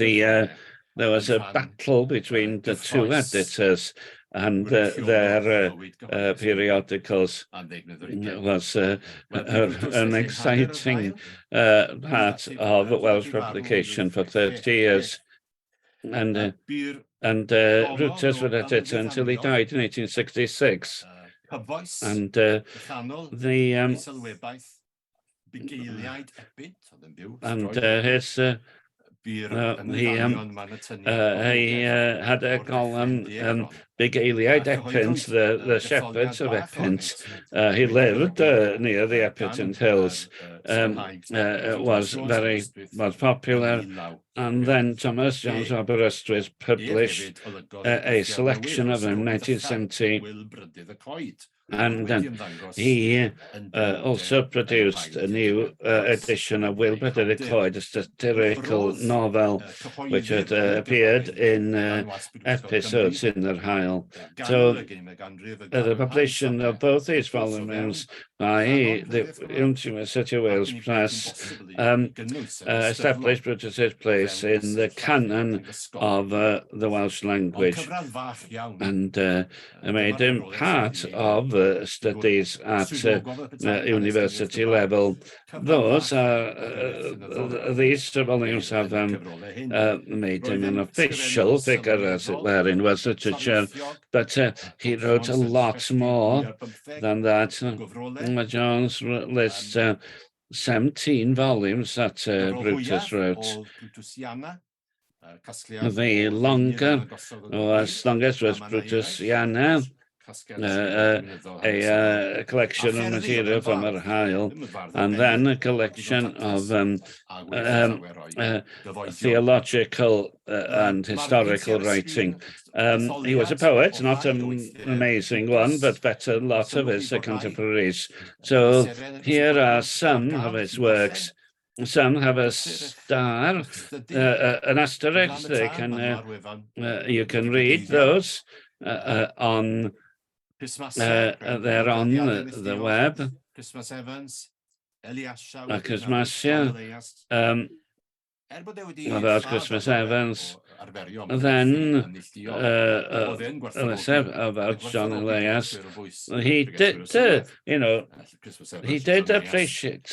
there was a battle between the two editors, and their periodicals was an exciting part of Welsh publication for 30 years. And Brutus would edit until he died in 1866. And his he had a column, Bugeiliaid Epynt, the shepherds of Epynt. He lived near the Epynt Hills, was popular. And then Thomas Jones Aberystwyth published a selection of him in 1970. And he also produced a new edition of Will Brydyd y Coed, a satirical novel, which had appeared in episodes in the Haul. So the publication of both these volumes by the University of Wales Press established Brutus's place in the canon of the Welsh language, and made him part of studies at university level. These volumes have made him an official figure, as it were, in Welsh literature, but he wrote a lot more than that. Jones lists 17 volumes that Brutus wrote. The longest was Brutusiana, a collection of material from Yr Haul, and then a collection of theological and historical writing. He was a poet, not an amazing one, but better than a lot of his contemporaries. So here are some of his works. Some have a star, an asterisk. You can read those on. They're on the web. About Christmas Evans. Then about John Elias. He did appreciate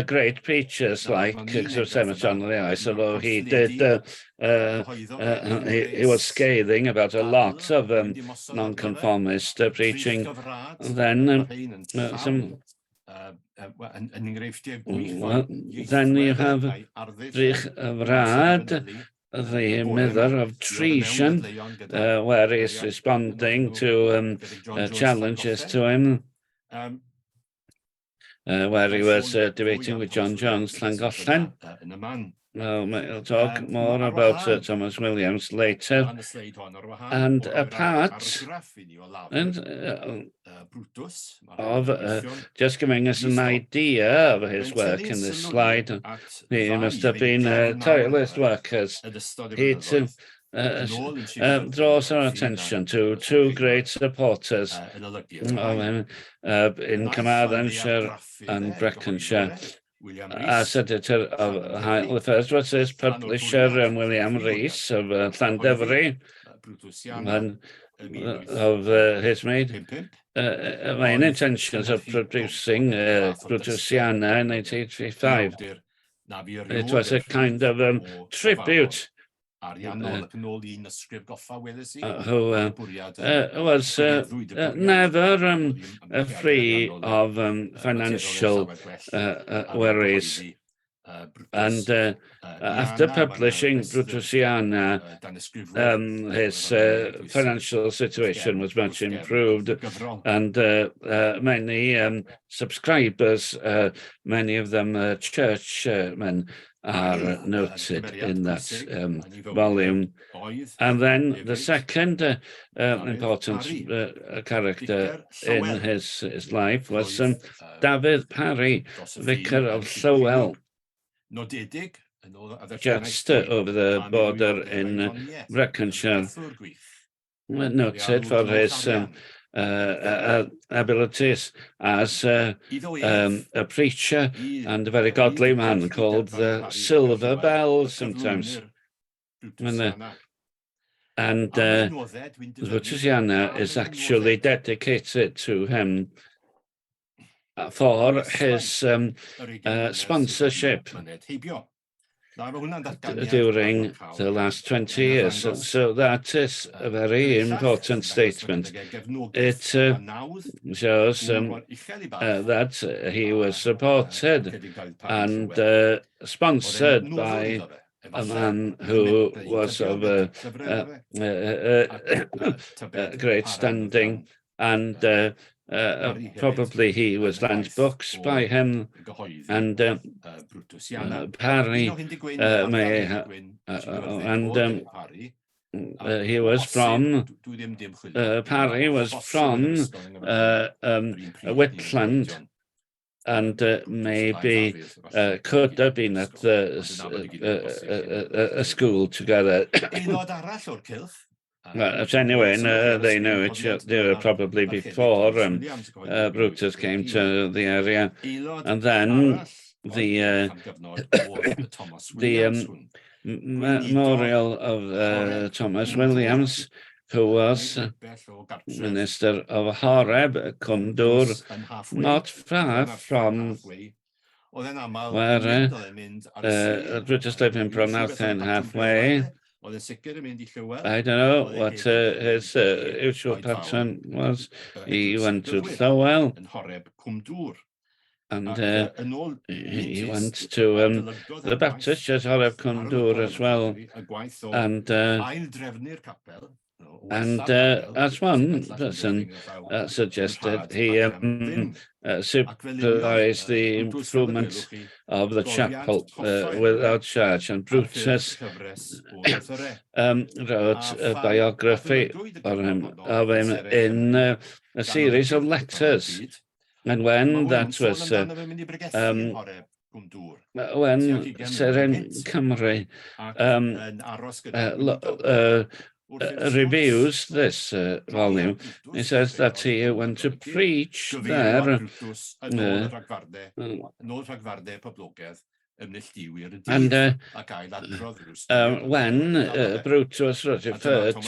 great preachers like John Elias, although he did he was scathing about a lot of nonconformist preaching. Then then you have Rhys Vrad, the Mother of Treason, where he's responding to challenges to him, where he was debating with John Jones, Llangollen. We'll talk more about Thomas Williams later. And apart of just giving us an idea of his work in this slide, he must have been tireless workers. He draws our attention to two great supporters in Carmarthenshire and Breconshire. As editor of Haul, the first was his publisher, William Rhys of Llandyfri, and of his maid. My intentions of producing Brutusiana in 1885. It was a kind of tribute who was never free of financial worries. And after publishing Brutusiana, his financial situation was much improved, and many subscribers, many of them churchmen, are noted in that volume. And then the second important character in his life was Dafydd Parry, Vicar of Llywel, just over the border in Breconshire, noted for his abilities as a preacher and a very godly man called the Silver Bell sometimes. And Brutusiana is actually dedicated to him for his sponsorship during the last 20 years. So that is a very important statement. It shows that he was supported and sponsored by a man who was of great standing, and probably he was lent books by him, and Parry he was from Parry was from Whitland, and maybe could have been at a school together. But anyway, they know each other probably before Brutus came to the area. And then the memorial of Thomas Williams, who was Minister of Horeb, Cwmdwr, not far from where Brutus lived in Bronarthen, halfway. I don't know what his usual pattern was. He went to Llywel, and he went to the Baptist Church Horeb Cwmdwr as well. And as one person suggested, he supervised the improvement of the chapel without charge, and Brutus wrote a biography of him in a series of letters. And when that was when Eryn Cymru reviews this volume, he says that he went to preach there, and when Brutus was referred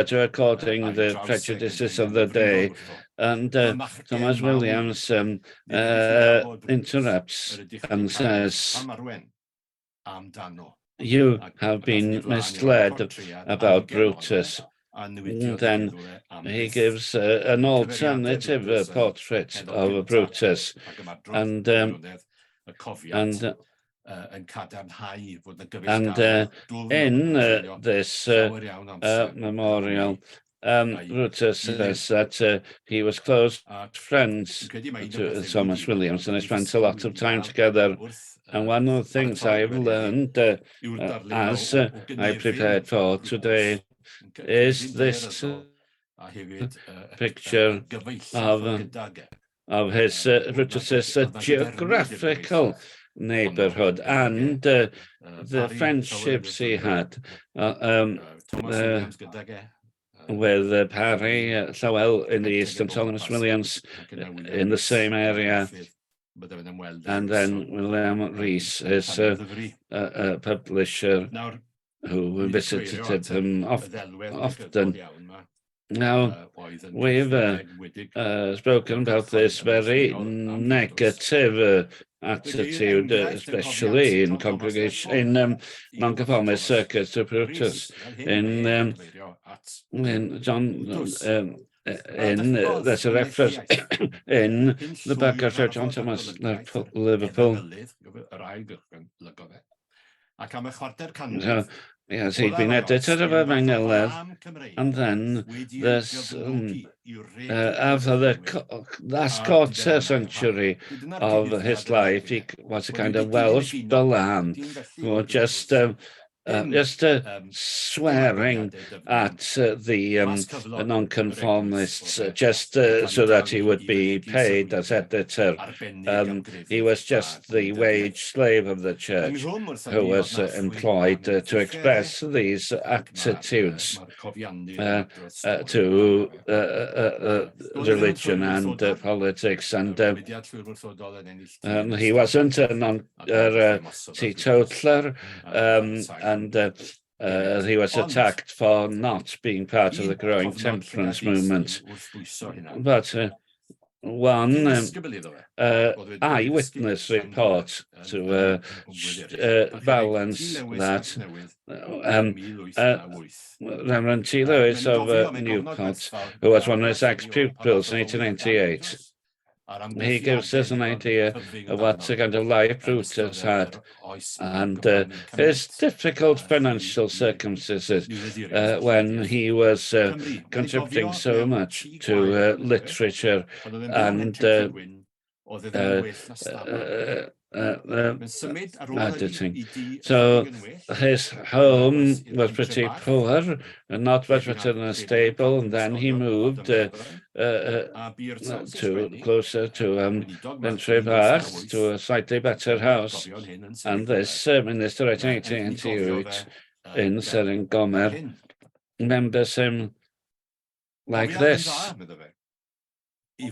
to according to the prejudices of the day, and Thomas Williams interrupts and says, "You have been misled about Brutus." And then he gives an alternative portrait of Brutus, and in this memorial, Brutus says that he was close friends to Thomas Williams, and they spent a lot of time together. And one of the things I've learned as I prepared for today is this picture of his Brutus's geographical neighborhood and the friendships he had with Parry, Llywel in the east, and Thomas Williams in the same area. And then William Rhys is a publisher who visited him often. Now, we've spoken about this very negative attitude, especially in congregation, in non-conformist circuits to Brutus, in John. There's a reference in the book of John Thomas, Liverpool. So, yes, he'd been editor of a Vineyard, and then there's after the last quarter century of his life, he was a kind of Welsh Balaam, who just swearing at the nonconformists, just so that he would be paid as editor. He was just the wage slave of the church, who was employed to express these attitudes to religion and politics, and he wasn't a teetotaler, and he was attacked for not being part of the growing temperance movement. But one eyewitness report to balance that, Reverend T. Lewis of Newport, who was one of his ex-pupils in 1898, he gives us an idea of what kind of life Brutus had, and his difficult financial circumstances when he was contributing so much to literature and editing. So his home was pretty poor and not much better than a stable, and then he moved to closer to Bentry Bach, to a slightly better house, and this minister in 1888 in Serin Gomer remembers him like this. I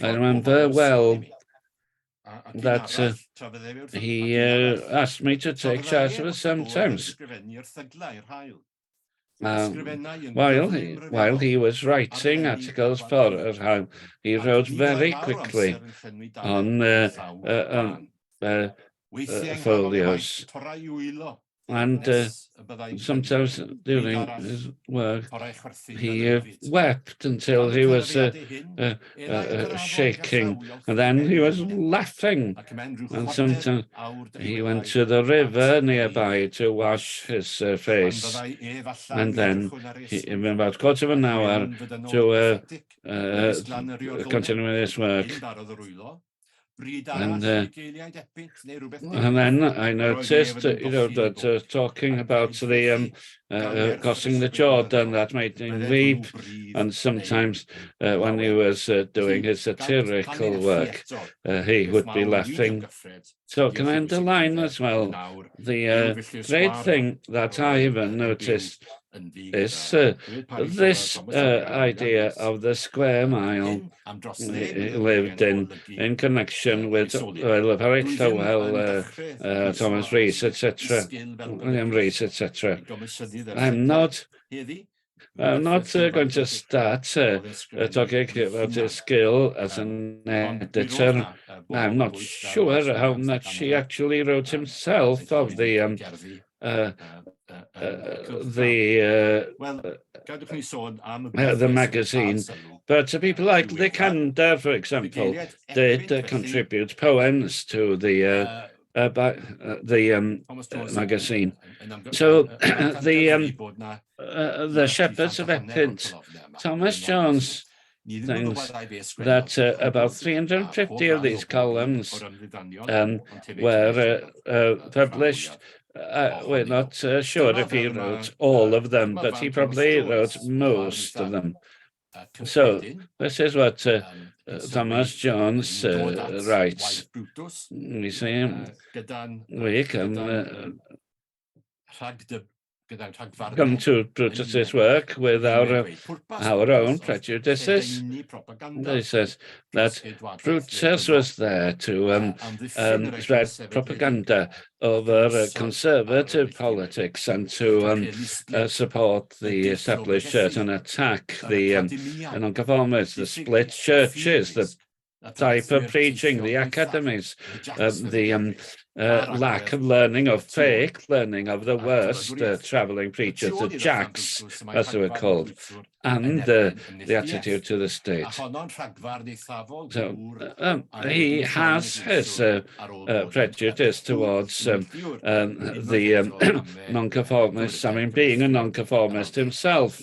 remember well that he asked me to take charge of it sometimes. While he was writing articles for Eryn, he wrote very quickly on folios. And sometimes during his work, he wept until he was shaking, and then he was laughing. And sometimes he went to the river nearby to wash his face, and then in about a quarter of an hour to continue his work. And then I noticed, that talking about the crossing the Jordan, that made him weep, and sometimes when he was doing his satirical work, he would be laughing. So can I underline as well, the great thing that I've noticed is this idea of the square mile lived in connection with very Llywel, Thomas Rhys, etc., William Rhys, etc. I'm not going to start talking about his skill as an editor. I'm not sure how much he actually wrote himself of the magazine, but people like Lycander, for example, did contribute poems to the magazine. So the Shepherds of Epint, Thomas Jones thinks that about 350 of these columns were published. We're not sure if he wrote all of them, but he probably wrote most of them. So this is what Thomas Jones writes. We see we can come to Brutus's work with our own prejudices. He says that Brutus was there to spread propaganda over conservative politics and to support the established church and attack the nonconformists, the split churches, the type of preaching, the academies, the lack of learning of faith, learning of the worst traveling preachers, the jacks, as they were called, and the attitude to the state. So he has his prejudice towards the nonconformists, I mean, being a nonconformist himself.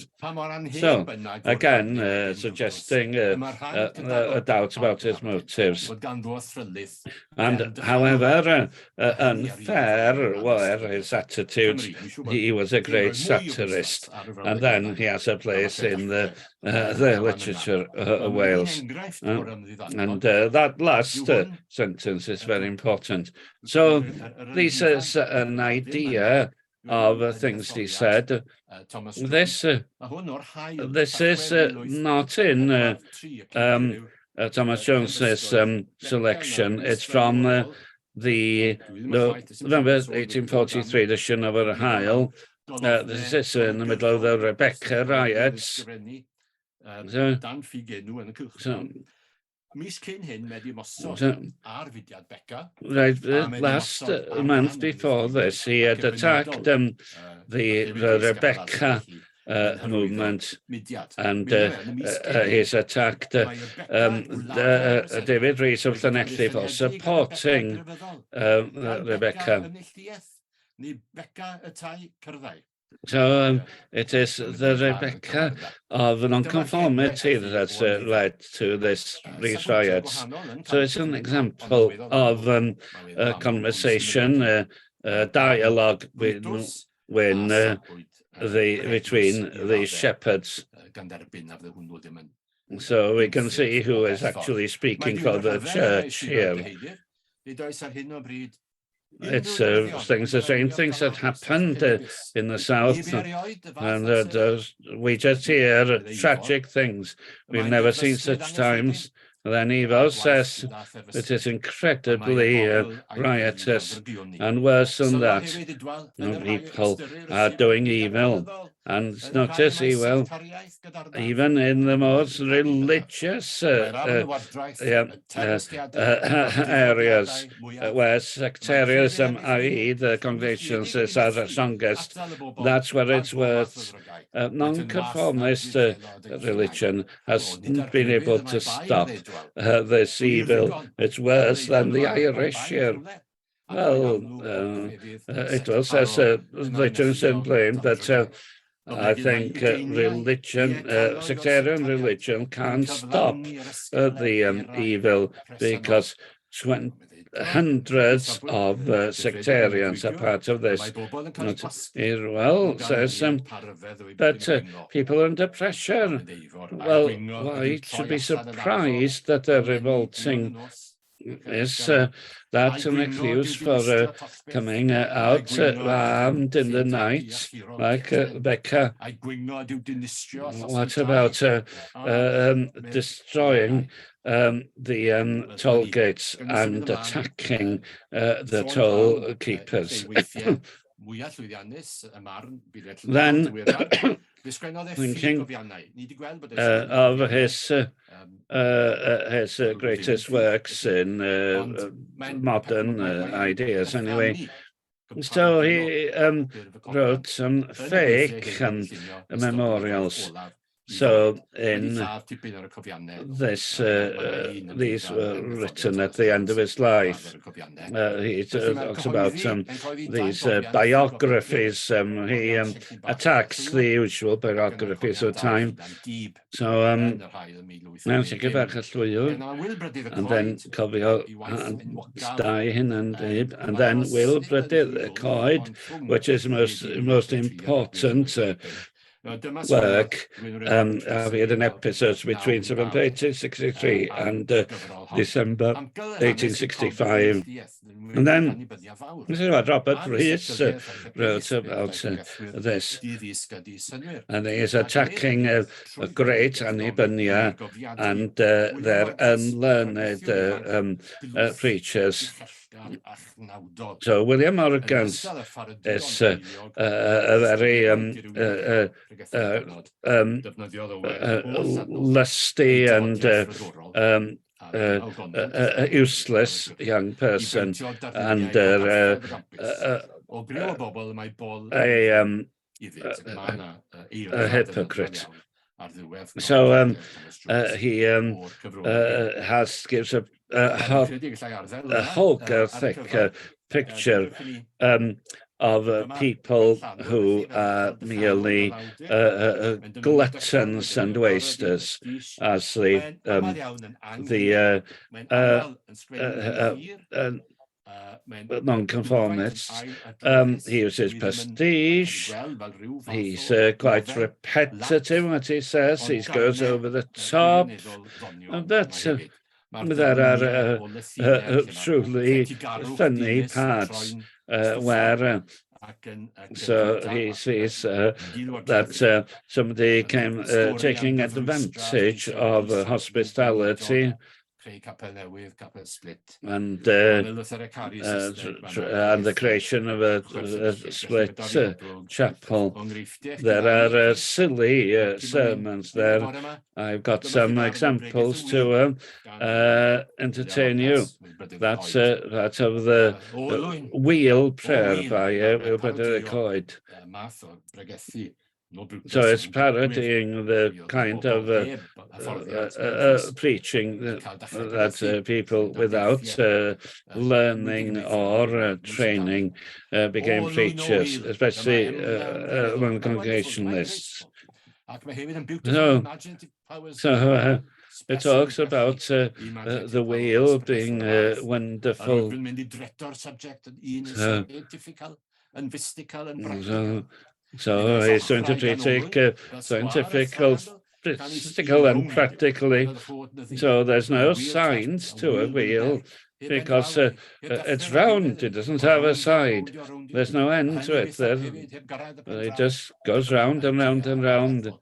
So, again, suggesting a doubt about his motives. And however unfair were his attitudes, he was a great satirist. And then he has a place in the literature of Wales. And that last sentence is very important. So this is an idea of things he said. This is not in Thomas Jones's selection. It's from the November 1843 edition of Yr Hael. This is in the middle of the Rebecca riots. Last month before this, he had attacked the Rebecca movement, and he's attacked David Rhys of Llanelli for supporting Rebecca. So it is the Rebecca of nonconformity that's led to these riots. So it's an example of a conversation, dialogue between the shepherds. So we can see who is actually speaking for the church here. It's the same things that happened in the south, and we just hear tragic things. We've never seen such times. Then Evo says it is incredibly riotous, and worse than that, people are doing evil, and it's not just evil, even in the most religious areas where sectarianism, i.e. the congregations are the strongest, that's where it's worse. Non-conformist religion has been able to stop this evil. It's worse than the Irish here. Well, it was as religion simply, but I think religion, sectarian religion, can stop the evil, because hundreds of sectarians are part of this. Well, says but people are under pressure. Well, why should be surprised that they're revolting? Is that an excuse for coming out armed in the night like Becca? What about destroying the toll gates and attacking the toll keepers? Then, thinking of his greatest works in modern ideas, anyway. So he wrote some fake memorials. So in this, these were written at the end of his life. He talks about these biographies. He attacks the usual biographies of time. So now to give back a llwyo, and then cofio Stein and then Will Brydydd Coed, which is most important work. We had an episode between 1863 and December 1865. And then, this is what Robert Rhys wrote about this. And he is attacking a great annibyniaid and their unlearned preachers. So William Morgan's is a very lusty and useless young person, and a hypocrite. So he gives a whole thick picture of people who are merely gluttons and wasters, as the non-conformists. He uses prestige. He's quite repetitive what he says. He goes over the top. But there are truly funny parts where so he sees that somebody came taking advantage of hospitality and the creation of a split chapel. There are silly sermons there. I've got some examples to entertain you. That's of the wheel prayer by Wilbur Coyd. So it's parodying the kind of preaching that people without learning or training became preachers, especially among Congregationalists. So it talks about the wheel being wonderful. So he's going to critique scientific, statistical and practically. So there's no science to a wheel because it's round, it doesn't have a side. There's no end to it. It just goes round and round and round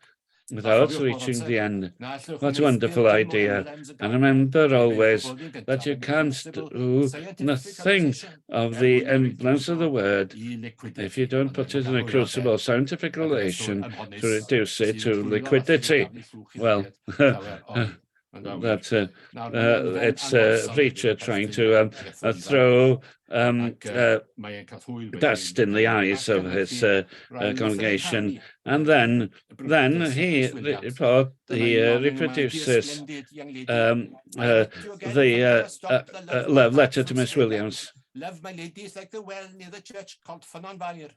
without reaching the end. What a wonderful idea. And remember always that you can't do nothing of the emblems of the word if you don't put it in a crucible of scientific relation to reduce it to liquidity. Well, it's a preacher trying to throw dust in the eyes of his congregation, and then he reproduces the love letter to Miss Williams. Love my ladies like the well near the church called Ffononvair.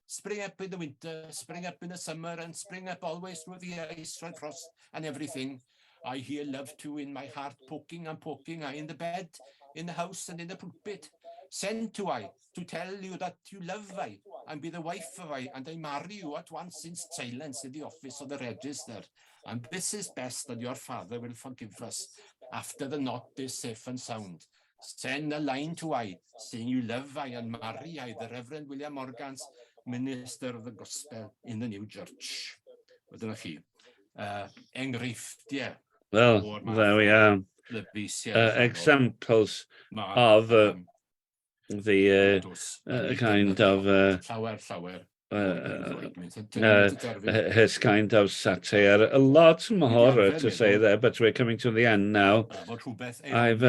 Spring up in the winter, spring up in the summer, and spring up always through the ice and frost and everything. I hear love too in my heart, poking and poking, I in the bed, in the house and in the pulpit. Send to I to tell you that you love I, and be the wife of I, and I marry you at once in silence in the office of the register. And this is best that your father will forgive us after the knot is safe and sound. Send a line to I, saying you love I and marry I, the Reverend William Morgan's minister of the gospel in the new church. Well, there we are. Examples of the kind of his kind of satire. A lot more to say there, but we're coming to the end now. I've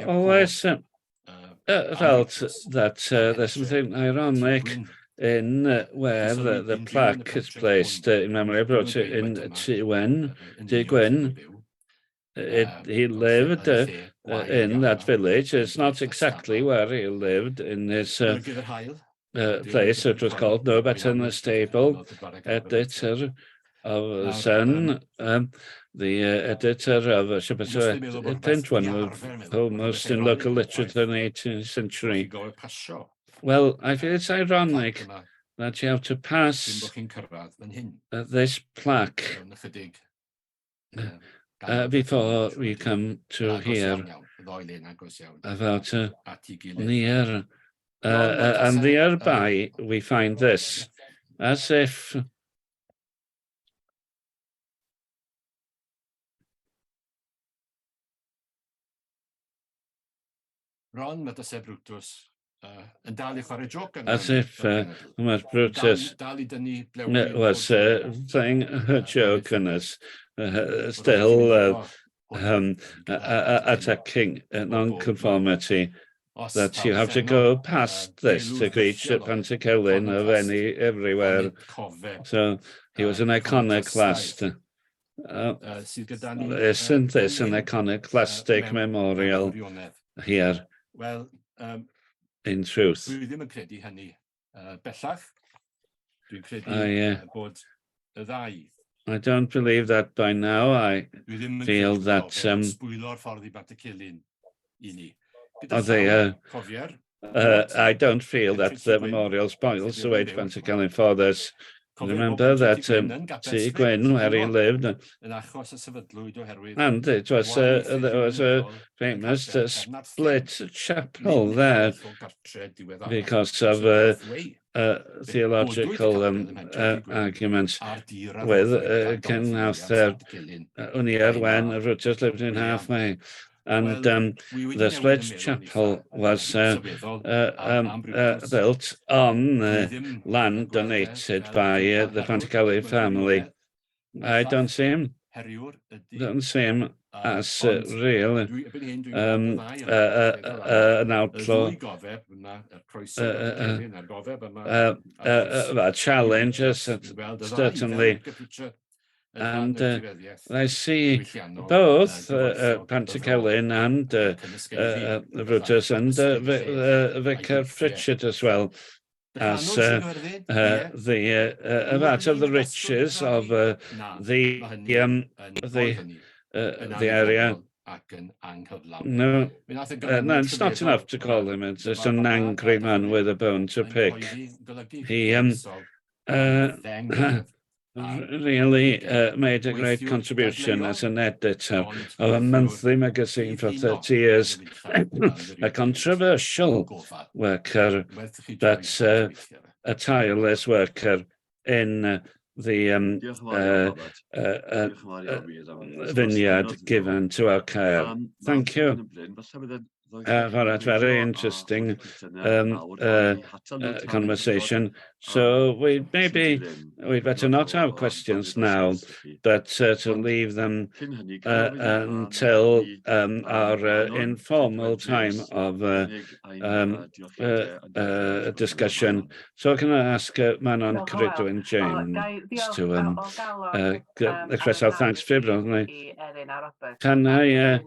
always felt that there's something ironic in where the plaque is placed in memory of Brutus in Gwyn. He lived in that village. It's not exactly where he lived in his place. It was called No Better Than the Stable. Editor of the Sun, the editor of a print one, almost in local literature in the 18th century. Well, I feel it's ironic that you have to pass this plaque before we come to hear about near and nearby, we find this, as if Ron, mae dysau Brutus yn dal i chwarae joc yn as if Brutus dal I dynnu blewyn was playing a joke on us, still attacking non-conformity, that you have to go past this to reach Pantycelyn of everywhere. So he was an iconoclast. Isn't this an iconoclastic memorial here? Wel, in truth? dwi ddim yn credu hynny bellach. Dwi'n credu bod y ddau. I don't believe that by now. I feel that sbwylo'r ffordd I Pantycelyn I ni. I don't feel that the memorial spoils the way to Pantycelyn for this. Remember that T. Gwyn, where he lived, and it was there was a famous split chapel there because of theological arguments with Ken House there, when Brutus lived in halfway. And the split chapel was built on land donated by the Pantycelyn family. I don't see him as real an outlaw, a challenge, certainly. And I see both Pantycelyn and Brutus and Vicar Pritchard as well as the about of the riches of the area. No, it's not enough to call him. It's just an angry man with a bone to pick. He really made a great contribution as an editor of a monthly magazine for 30 years. A controversial worker, but a tireless worker in the vineyard given to our care. Thank you for that very interesting conversation. So we'd better not have questions now, but to leave them until our informal time of discussion. So can I ask Manon Cridwin James to express our thanks for Can I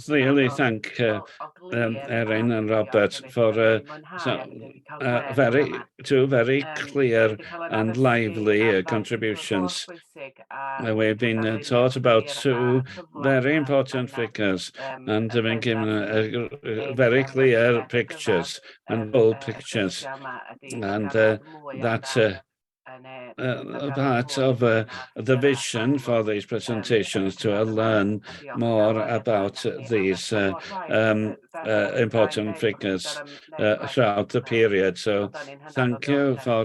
really thank Eryn and Robert for two very clear and lively contributions. We've been taught about two very important figures and have been given very clear pictures and bold pictures, and that's part of the vision for these presentations, to learn more about these important figures throughout the period. So thank you for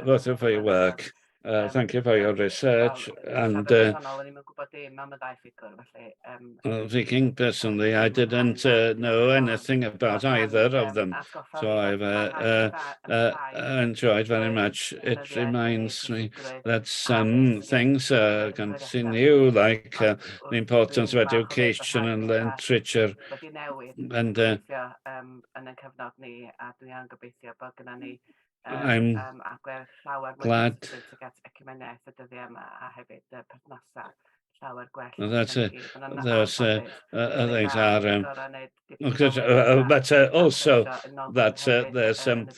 both of your work. Thank you for your research, and speaking personally, I didn't know anything about either of them, so I've enjoyed very much. It reminds me that some things continue, like the importance of education and literature, and I'm glad that those things are, but also that there's some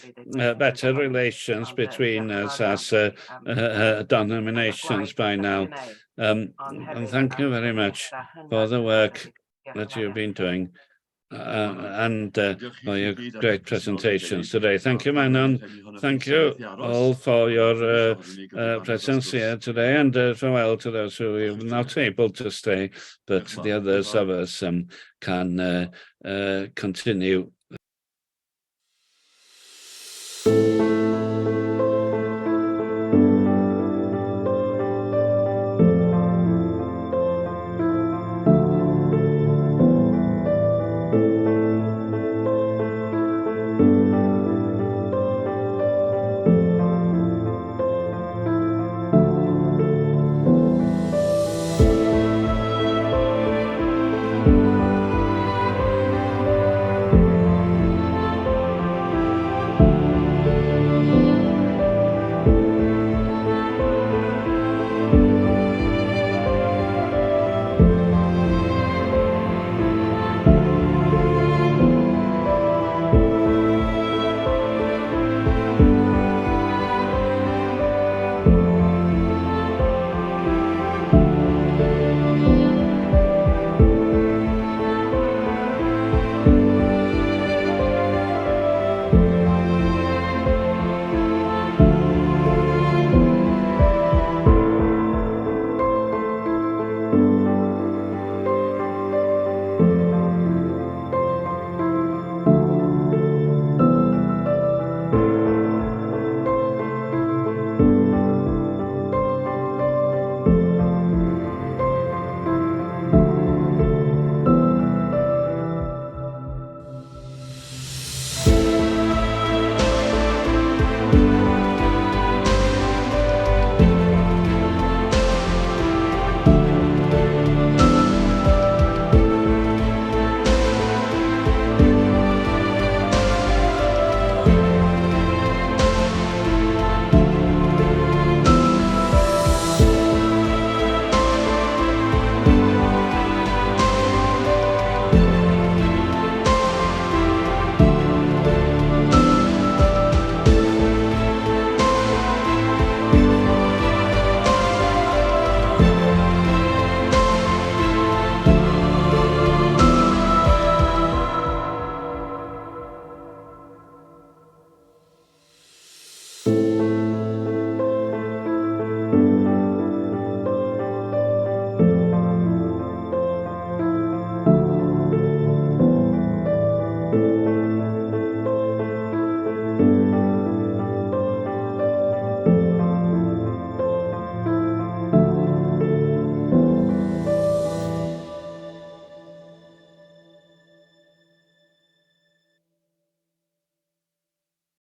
better relations between us as denominations by now. And thank you very much for the work that you've been doing. and for your great presentations today. Thank you, Manon. Thank you all for your presence here today, and farewell to those who are not able to stay, but the others of us can continue.